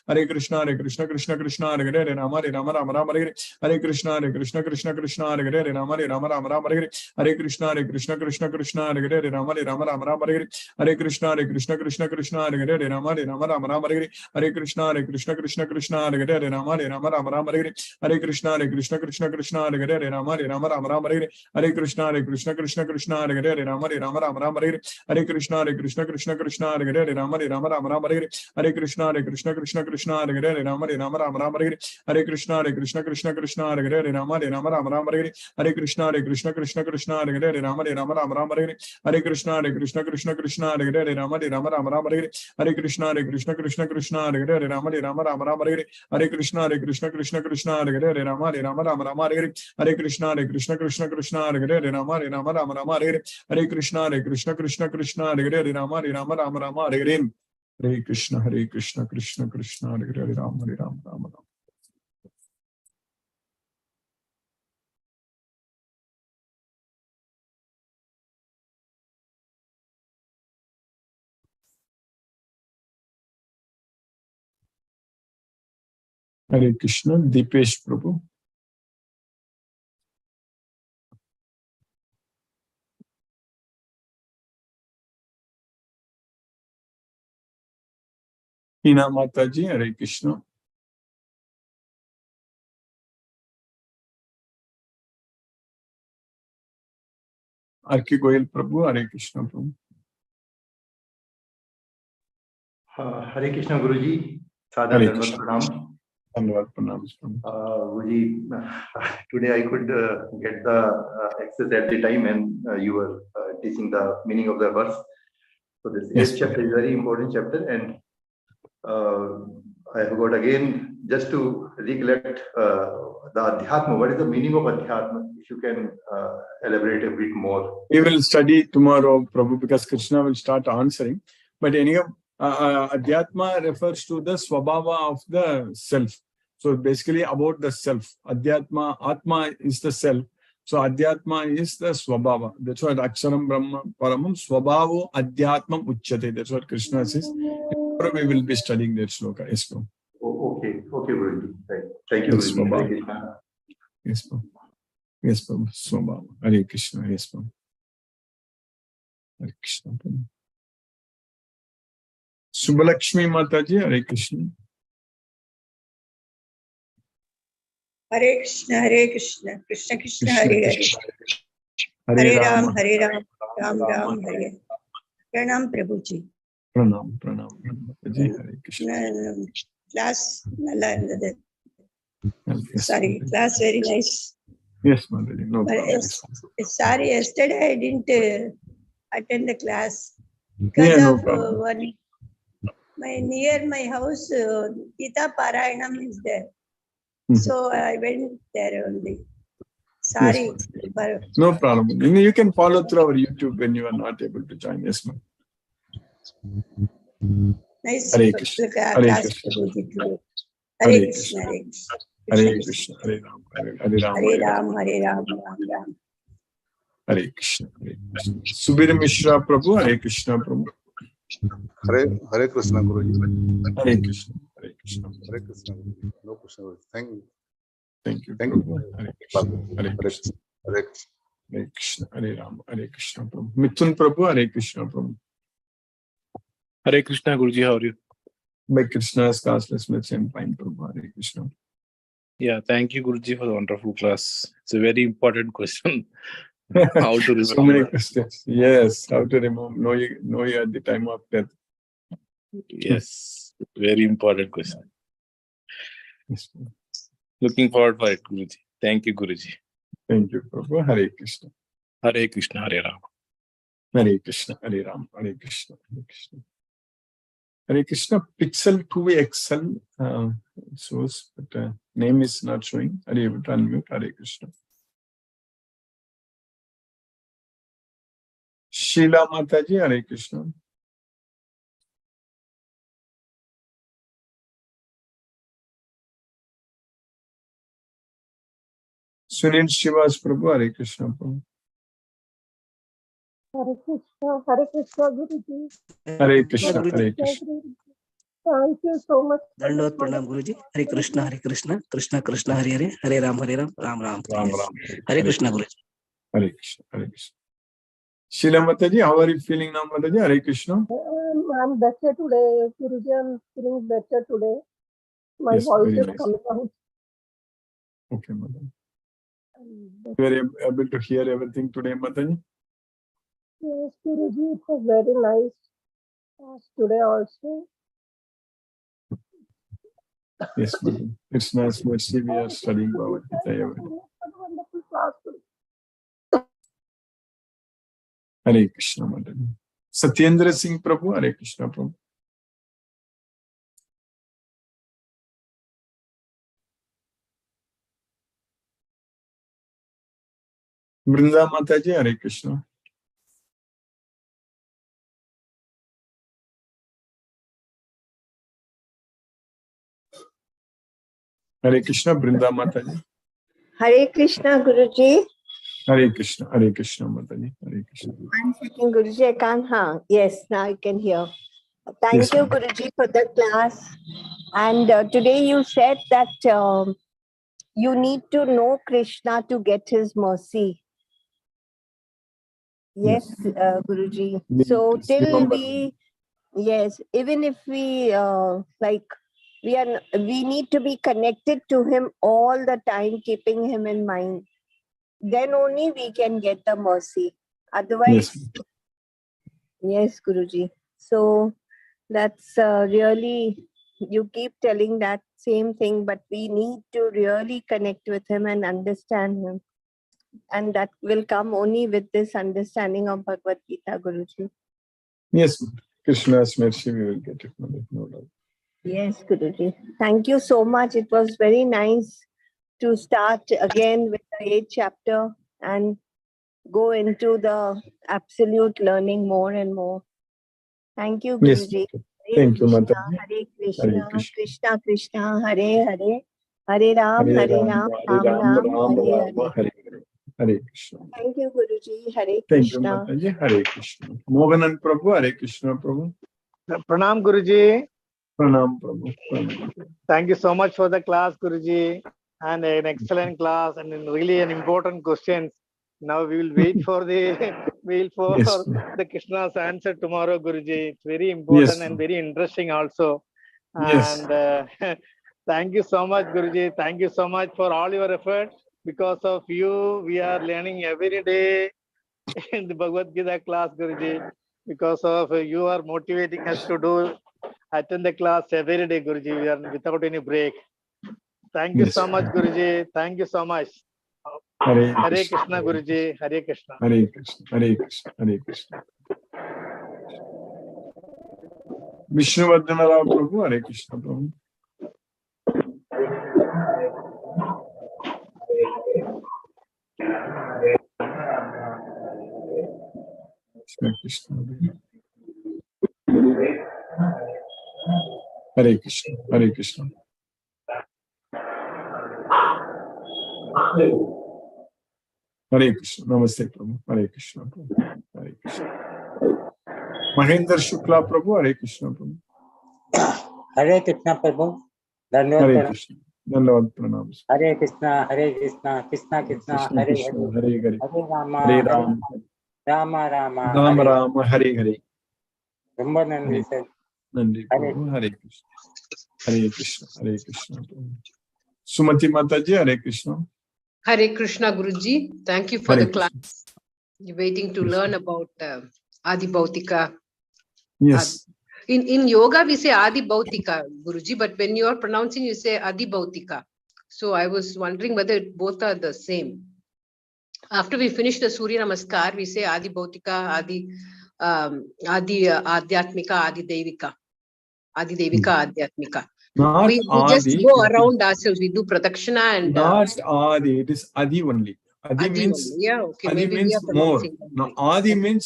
Hare Krishna Krishna Krishna Hare Hare, Hare Rama Rama Hare Hare, Hare Krishna Krishna Krishna Hare Hare, Hare Rama Rama Hare Hare, Hare Krishna Krishna Krishna Hare Hare, Hare Rama Rama Hare Hare, Hare Krishna Krishna Krishna Hare Hare, Hare Rama Rama Hare Hare, Hare Krishna Krishna Krishna Hare Hare, Hare Rama Rama Hare Hare, Hare Krishna Krishna Krishna Hare Hare, Hare Rama Rama Hare Hare, Hare Krishna Krishna Krishna Hare Hare, Hare Rama Rama Hare Hare, Hare Krishna Krishna Krishna Hare Hare, Hare Rama Rama Hare Hare, Hare Krishna Krishna Krishna Hare Hare, Hare Rama Rama Hare Hare, Hare Krishna Krishna Krishna Hare Hare, Hare Rama Rama Hare Hare, Hare Krishna Krishna Krishna Hare Hare, Hare Rama Rama Hare Hare, Hare Krishna Krishna Krishna Hare Hare, Hare Rama Rama Hare Hare, Hare Krishna Krishna Krishna Hare Hare, Hare Rama Rama Hare Hare, Hare Krishna Krishna Krishna Hare Hare, Hare Rama Rama Hare Hare, Hare Krishna Krishna Krishna Hare Hare, Hare Rama. Hare Krishna, Deepesh Prabhu. Hina Mataji, Hare Krishna. Arki Goyal Prabhu, Hare Krishna Prabhu. Hare Krishna Guruji, Sadha Dhanavad Pranam. Dhanavad Pranam. Guruji, today I could get the access at the time and you were teaching the meaning of the verse. So this Yes, eighth chapter is a very important chapter, and I forgot again just to recollect the Adhyatma. What is the meaning of Adhyatma? If you can elaborate a bit more. We will study tomorrow, Prabhu, because Krishna will start answering. But anyhow, Adhyatma refers to the swabhava of the self. So basically about the self. Adhyatma, Atma is the self. So Adhyatma is the swabhava. That's what Aksharam Brahma Paramam Swabhavo Adhyatmam Uchyate. That's what Krishna says. Tomorrow we will be studying that shloka. Yes, Prabhu. Okay, Guruji. Right. Thank you, Yes, Guruji. Swabhava. Hare Krishna. Yes, Prabhu. Yes, Prabhu. Swabhava. Hare Krishna. Yes, Prabhu. Hare Krishna. Prabhu. Subhalakshmi Mataji, Hare Krishna. Hare Krishna, Krishna Krishna, Krishna Hare Hare, Krishna. Hare Ram, Ram Ram, Hare. Pranam Prabhuji. Pranam, Pranam. Mataji, Hare Krishna. Class, Yes, sorry, Mataji. class very nice. Yes, Mataji. No But problem. sorry, yesterday I didn't attend the class Yeah, because no of problem. near my house, Gita Parayanam is there. Mhm. So I went there only. Yes, Sorry. Mataji. No problem. You can follow through our YouTube when you are not able to join. Yes, ma'am. Nice Hare Krishna. Hare class. Krishna. Hare Hare Krishna, Krishna. Hare Krishna. Hare Krishna. Hare Ram. Hare Ram. Hare Ram, Hare Ram, Ram Ram. Hare Krishna. Hare Krishna. Subir Mishra Prabhu. Hare Krishna Prabhu. Hare Krishna Guruji. Hare Krishna. Hare Krishna. Hare Krishna Guruji. No Krishna Guruji. Thank you. Thank you, Thank you. Prabhu. Hare Krishna. Hare Hare Krishna. Krishna. Hare Krishna. Hare Krishna. Hare Ram. Hare Krishna Prabhu. Mithun Prabhu. Hare Krishna Prabhu. Hare Krishna, Guruji, how are you? By Krishna's classless mercy and fine Prabhu. Hare Krishna. Yeah, thank you, Guruji, for the wonderful class. It's a very important question. How to remember? So many questions. Yes, how to remember? Know you at the time of death. Yes, very important question. Yes. Looking forward for it, Guruji. Thank you, Guruji. Thank you, Prabhu. Hare Krishna. Hare Krishna, Hare Ram. Hare Krishna. Hare Ram. Hare Krishna. Hare Krishna. Hare Krishna. Pixel 2XL shows, but name is not showing. Are you able to unmute? Hare Krishna. Sheila Mataji. Hare Krishna. Sunil Shivas Prabhu. Hare Krishna Prabhu. Hare Krishna, Guruji. Hare Krishna. Hare Krishna. Thank you so much. Dandavad Pranam Guruji. Hare Krishna, Krishna Krishna, Hare Hare, Hare Ram, Ram Ram. Ram Yes. Ram. Hare Krishna, Guruji. Hare Krishna. Hare Krishna. Sheila Mataji, how are you feeling now, Mataji? Hare Krishna. I'm better today, Guruji. I'm feeling better today. My Yes, voice very is nice. coming out. Okay, Mataji. You were able to hear everything today, Mataji? Yes, Guruji, it was very nice today also. Yes, Mataji. Krishna's mercy, we are studying Bhagavad Gita every day. Wonderful class. Hare Krishna, Mataji. Satyendra Singh Prabhu. Hare Krishna Prabhu. Brinda Mataji. Hare Krishna. Hare Krishna, Brinda Mataji. Hare Krishna, Guruji. Hare Krishna, Mataji. Hare Krishna. One second, Guruji, I can't. Yes, now I can hear. Thank Yes, you, ma'am. Guruji, for the class. And today you said that you need to know Krishna to get his mercy. Yes, Guruji. So Yes, till remember. even if we we need to be connected to him all the time, keeping him in mind. Then only we can get the mercy. Otherwise, yes, Guruji. So that's really, you keep telling that same thing, but we need to really connect with him and understand him. And that will come only with this understanding of Bhagavad Gita, Guruji. Yes, Krishna's mercy, we will get it. No doubt. Yes, Guruji. Thank you so much. It was very nice to start again with the 8th chapter and go into the absolute learning more and more. Thank you, Yes, Guruji. thank you, Krishna, Mataji. Hare Krishna, Hare Krishna. Krishna Krishna, Hare Hare, Hare Ram, Hare Hare Ram, Ram, Hare Ram Ram, Ram, Ram Hare Ram, Hare. Hare Hare. Hare Krishna. Thank you, Guruji. Hare Thank you, Krishna. Mataji. Hare Krishna. Mohanan Prabhu, Hare Krishna Prabhu. Pranam Guruji. Pranam Prabhu. Pranam. Thank you so much for the class, Guruji, and an excellent class and really an important questions. Now we will wait for the Yes. the Krishna's answer tomorrow, Guruji. It's very important Yes. and very interesting also. Yes. And thank you so much, Guruji. Thank you so much for all your effort. Because of you, we are learning every day in the Bhagavad Gita class, Guruji. Because of you are motivating us to attend the class every day, Guruji. We are without any break. Thank you Yes. so much, Guruji. Thank you so much. Hare Hare Krishna. Krishna, Guruji. Hare Krishna. Hare Krishna. Hare Krishna. Hare Krishna. Vishnuvardhana Rao Prabhu, Hare Krishna Prabhu. Krishna Krishna. Hare Krishna. Hare Krishna. Hare Krishna. Namaste Prabhu. Hare Krishna Prabhu. Hare Krishna. Mahendra Shukla Prabhu, Hare Krishna Prabhu. Hare Krishna Prabhu. Dhanyavad Hare Pranam. Krishna. Dhanyavad Pranam. Hare Krishna, Hare Krishna, Krishna Krishna, Krishna Hare Krishna. Hare. Hare Hare. Hare Rama, Hare Hare Ram. Rama, Rama, Ram Hare. Ram. Hare Hare. ரொம்ப நன்றி sir. Nandi Prabhu. Hare Krishna. Hare Krishna. Hare Krishna Prabhu. Sumati Mataji, Hare Krishna. Hare Krishna Guruji. Thank you for Hare the class. You're waiting to learn about Adi Bhautika. Yes. In yoga, we say Adi Bhautika, Guruji, but when you are pronouncing, you say Adi Bhautika. So I was wondering whether both are the same. After we finish the Surya Namaskar, we say Adi Bhautika, Adi Adhyatmika, Adi Devika. Adi Devika, Adhyatmika. Not We just Adi. go around ourselves. We do Pradakshina and... Not Adi, it is Adi only. Adi means... only. Yeah, okay. Adi Maybe means we are more. pronouncing that Now, way. Adi means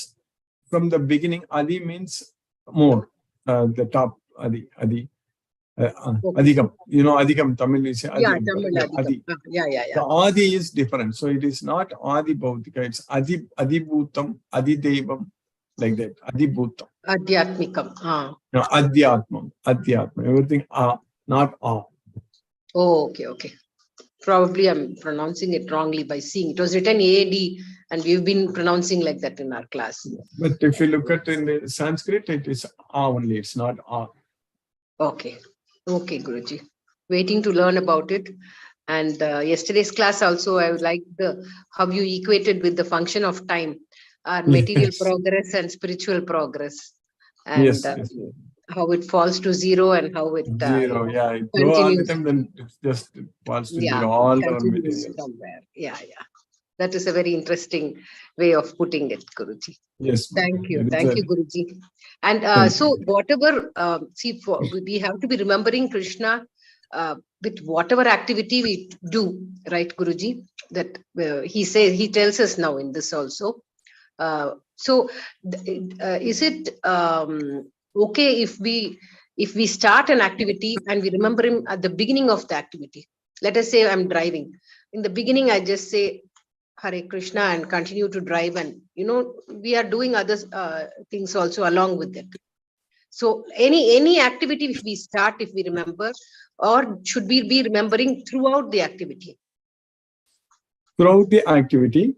from the beginning. Adi means more. The top Adi. Okay. Adhikam. You know, Adhikam, Tamil we say Adi. Yeah, Tamil Adi. Yeah. The Adi is different. So it is not Adi Bhautika. It's Adi Bhutam, Adi Devam, like that. Adi Bhutam. Adhyatmikam. No, Adhyatmam. Everything not A. Oh, okay. Probably I'm pronouncing it wrongly by seeing. It was written AD and we've been pronouncing like that in our class. But if you look at in the Sanskrit, it is A only. It's not A. Okay, Guruji. Waiting to learn about it. And yesterday's class also, I would like how you equated with the function of time, material progress and spiritual progress. And how it falls to zero and how it zero, it grows all the time, then it just falls to zero. All our materials. Somewhere. Yeah. That is a very interesting way of putting it, Guruji. Yes. Thank you, Guruji. And so whatever, we have to be remembering Krishna with whatever activity we do, right, Guruji? That he tells us now in this also. So is it okay if we start an activity and we remember him at the beginning of the activity? Let us say I'm driving. In the beginning, I just say Hare Krishna and continue to drive, and we are doing other things also along with it. So any activity if we start, if we remember, or should we be remembering throughout the activity? Throughout the activity,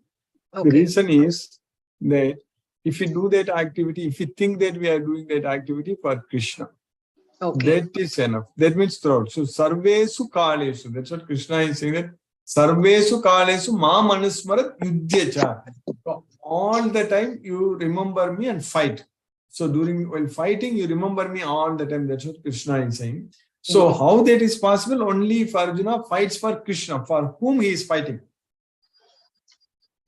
okay. The reason is that if we do that activity, if we think that we are doing that activity for Krishna, that is enough. That means throughout. So sarvesu kalesu, that's what Krishna is saying, that sarvesu kalesu ma manusmarat yudhyacha. All the time you remember me and fight. So while fighting, you remember me all the time. That's what Krishna is saying. So how that is possible? Only if Arjuna fights for Krishna, for whom he is fighting.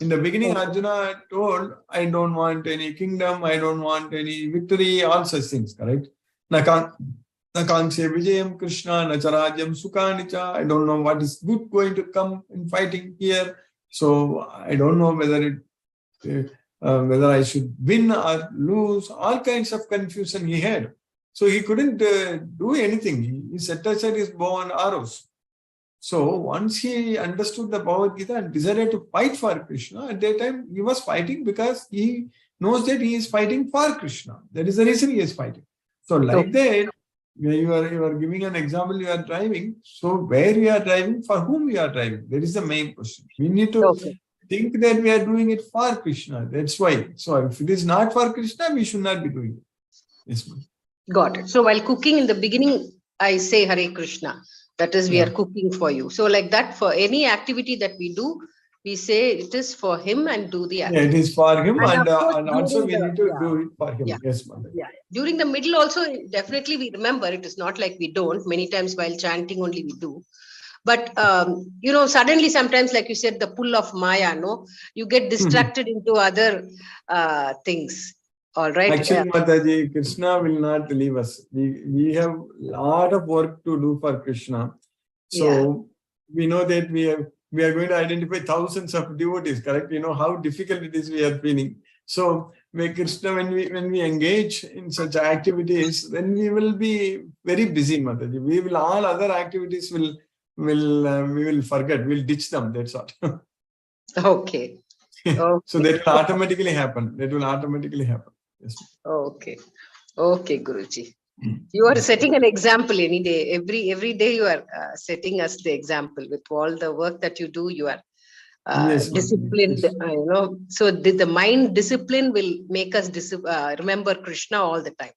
In the beginning, Arjuna told, I don't want any kingdom, I don't want any victory, all such things, correct? Nakanshe Vijayam Krishna, Nacharajam Sukanicha. I don't know what is good going to come in fighting here. So I don't know whether I should win or lose. All kinds of confusion he had. So he couldn't do anything. He set aside his bow and arrows. So once he understood the Bhagavad Gita and decided to fight for Krishna, at that time he was fighting because he knows that he is fighting for Krishna. That is the reason he is fighting. So like that, you are giving an example, you are driving. So where you are driving, for whom you are driving? That is the main question. We need to think that we are doing it for Krishna. That's why. So if it is not for Krishna, we should not be doing it. Yes, ma'am. Got it. So while cooking in the beginning, I say Hare Krishna. That is, we are cooking for you. So like that, for any activity that we do, we say it is for him and do the activity. Yeah, it is for him, and and also we need to do it for him. Yeah. Yes, ma'am. Yeah. During the middle also, definitely we remember. It is not like we don't. Many times while chanting only we do. But, suddenly sometimes, like you said, the pull of Maya, no? You get distracted into other things. All right. Actually, Mataji, Krishna will not leave us. We have a lot of work to do for Krishna. So we know that we are going to identify thousands of devotees, correct? You know how difficult it is we are feeling. So Krishna, when we engage in such activities, then we will be very busy, Mataji. We will, all other activities we will forget. We'll ditch them. That's all. Okay. So that will automatically happen. Yes. Okay, Guruji. You are setting an example any day. Every day you are setting us the example with all the work that you do. You are disciplined. So the mind discipline will make us remember Krishna all the time.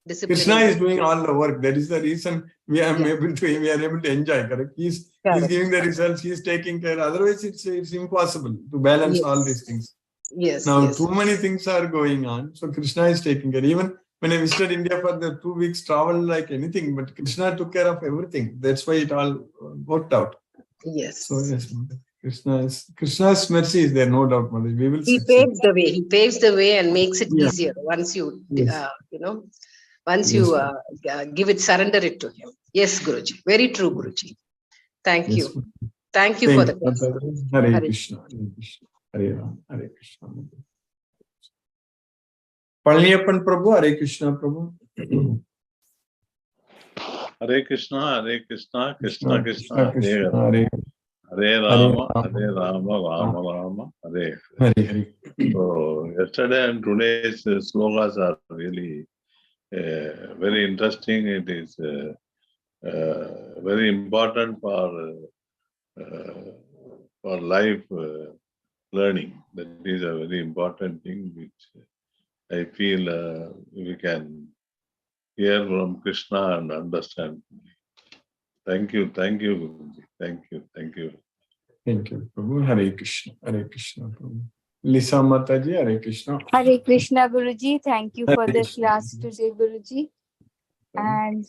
Krishna is doing all the work. That is the reason we are able to enjoy. Correct? He's giving the results. He's taking care. Otherwise, it's impossible to balance all these things. Yes. Now, too many things are going on. So Krishna is taking care. Even when I visited India for the 2 weeks travel, like anything, but Krishna took care of everything. That's why it all worked out. Yes. So yes, Krishna's mercy is there, no doubt, Mother. We will. He paves the way. He paves the way and makes it easier once you, once you surrender it to him. Yes, Guruji. Very true, Guruji. Thank you. Thank you for the class. Hare Krishna. Hare Krishna. Hare Ram. Hare Krishna. Palniappan Prabhu. Hare Krishna Prabhu. Hare Krishna. Hare Krishna. Krishna Krishna. Hare Rama. Hare Rama. Rama Rama. Hare. So yesterday and today's slokas are really very interesting. It is very important for life learning. That is a very important thing which I feel we can hear from Krishna and understand. Thank you, Guruji. Thank you. Thank you, Prabhu. Hare Krishna. Hare Krishna, Prabhu. Lisa Mataji, Hare Krishna. Hare Krishna, Guruji. Thank you for the class today, Guruji. And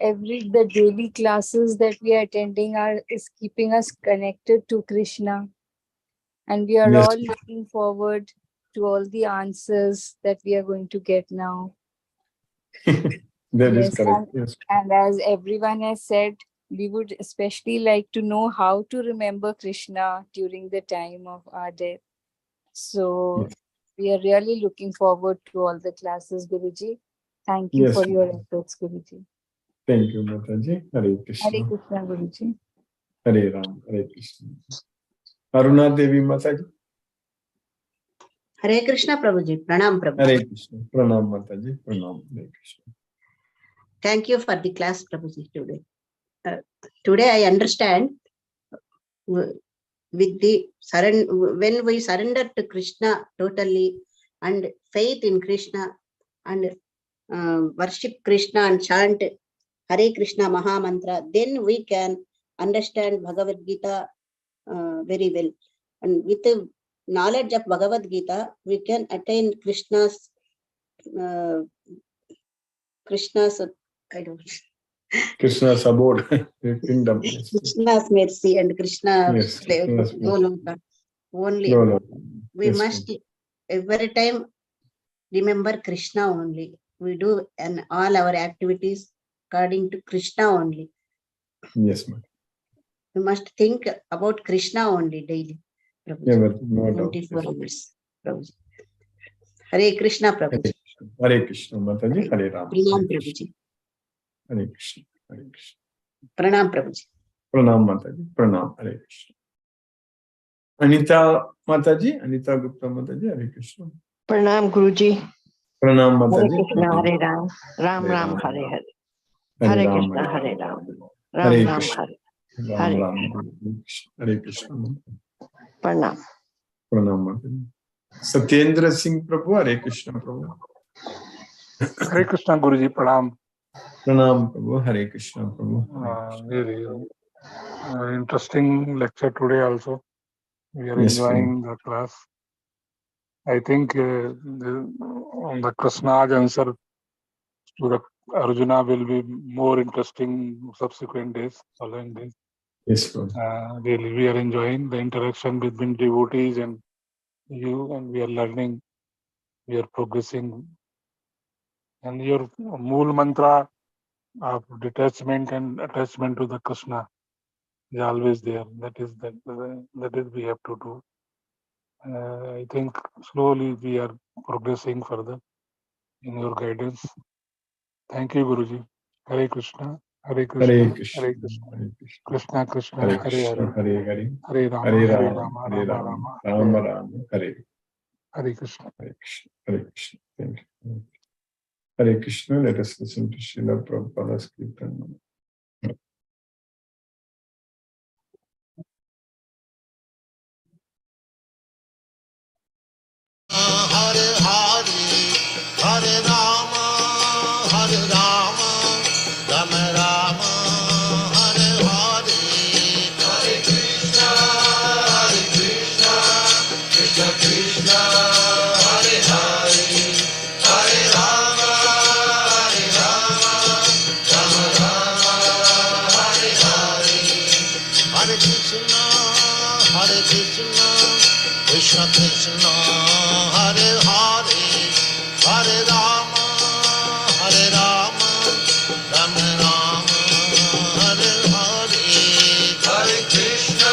the daily classes that we are attending is keeping us connected to Krishna. And we are all looking forward to all the answers that we are going to get now. That is correct. And as everyone has said, we would especially like to know how to remember Krishna during the time of our death. So we are really looking forward to all the classes, Guruji. Thank you for your efforts, Guruji. Thank you, Mataji. Hare Krishna. Hare Krishna, Guruji. Hare Ram. Hare Krishna. Aruna Devi Mataji. Hare Krishna, Prabhuji. Pranam, Prabhu. Hare Krishna. Pranam, Mataji. Pranam. Hare Krishna. Thank you for the class, Prabhuji, today. Today I understand with the when we surrender to Krishna totally and faith in Krishna and worship Krishna and chant Hare Krishna Maha Mantra, then we can understand Bhagavad Gita very well. And with the knowledge of Bhagavad Gita, we can attain Krishna's Krishna's abode, kingdom. Krishna's mercy and Krishna's only. No, no. We Yes, must every time remember Krishna only. We do and all our activities according to Krishna only. Yes, ma'am. We must think about Krishna only daily. Prabhuji. Yeah, but no doubt. 24 hours. Prabhuji. Hare Krishna, Prabhuji. Hare Krishna, Mataji. Hare Ram. Pranam, Prabhuji. Hare Krishna. Hare Krishna. Pranam, Prabhuji. Pranam, Mataji. Pranam. Hare Krishna. Anita Mataji. Anita Gupta Mataji. Hare Krishna. Pranam Guruji. Pranam Hare Mataji. Krishna, Hare Ram. Ram Ram, Hare Hare. Hare Krishna, Hare Ram. Ram Hare Ram, Krishna. Hare. Ram Hare. Ram. Hare Krishna. Pranam. Pranam Mataji. Satyendra Singh Prabhu. Hare Krishna Prabhu. Hare Krishna Guruji, Pranam. Pranam Prabhu. Hare Krishna Prabhu. Really interesting lecture today also. We are Yes, enjoying the class. I think the Krishna's answer to the Arjuna will be more interesting subsequent days, following days. Yes, Prabhu. Really, we are enjoying the interaction between devotees and you, and we are learning, we are progressing. And your Mool Mantra of detachment and attachment to the Krishna is always there. That is we have to do. I think slowly we are progressing further in your guidance. Thank you, Guruji. Hare Krishna. Hare Krishna. Hare Krishna. Hare Krishna. Krishna Krishna. Hare Hare Krishna. Hare. Hare Hare. Hare Rama. Hare Hare Rama. Rama. Hare Rama Rama. Rama. Rama Rama. Hare. Hare Krishna. Hare Krishna. Hare Krishna. Thank you. Hare Krishna. Let us listen to Srila Prabhupada's Kirtan. Hare Hare, Hare Rama, Hare Rama, Rama Rama, Hare Hare, Hare Krishna, Krishna Krishna, Hare Hare, Hare Rama, Rama Rama, Hare Hare, Hare Krishna, Krishna Krishna, Hare Hare, Hare Rama, Rama Rama, Hare Hare, Hare Krishna,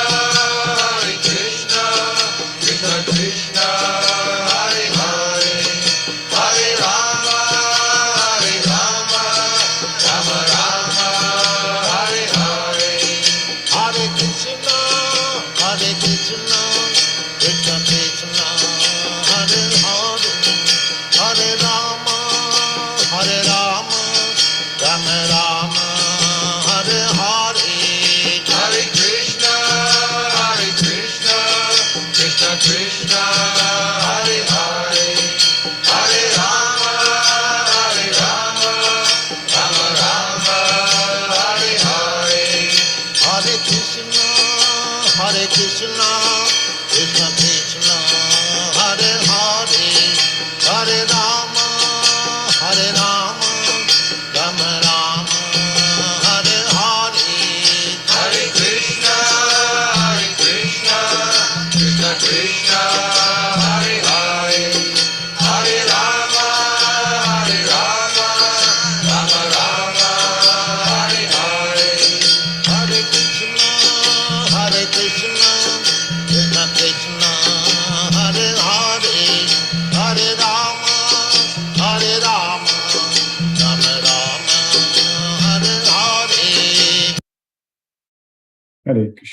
Krishna Krishna, Hare Hare, Hare Rama, Rama Rama, Hare Hare, Hare Krishna, Krishna Krishna, Hare Hare, Hare Rama, Rama Rama, Hare Hare, Hare Krishna, Krishna Krishna, Hare Hare, Hare Rama, Rama Rama, Hare Hare, Hare Krishna, Krishna Krishna, Hare Hare, Hare Rama, Rama Rama, Hare Hare, Hare Krishna, Krishna Krishna, Hare Hare, Hare Rama, Rama Rama, Hare Hare, Hare Krishna, Krishna Krishna, Hare Hare, Hare Rama, Rama Rama, Hare Hare. Hare Krishna.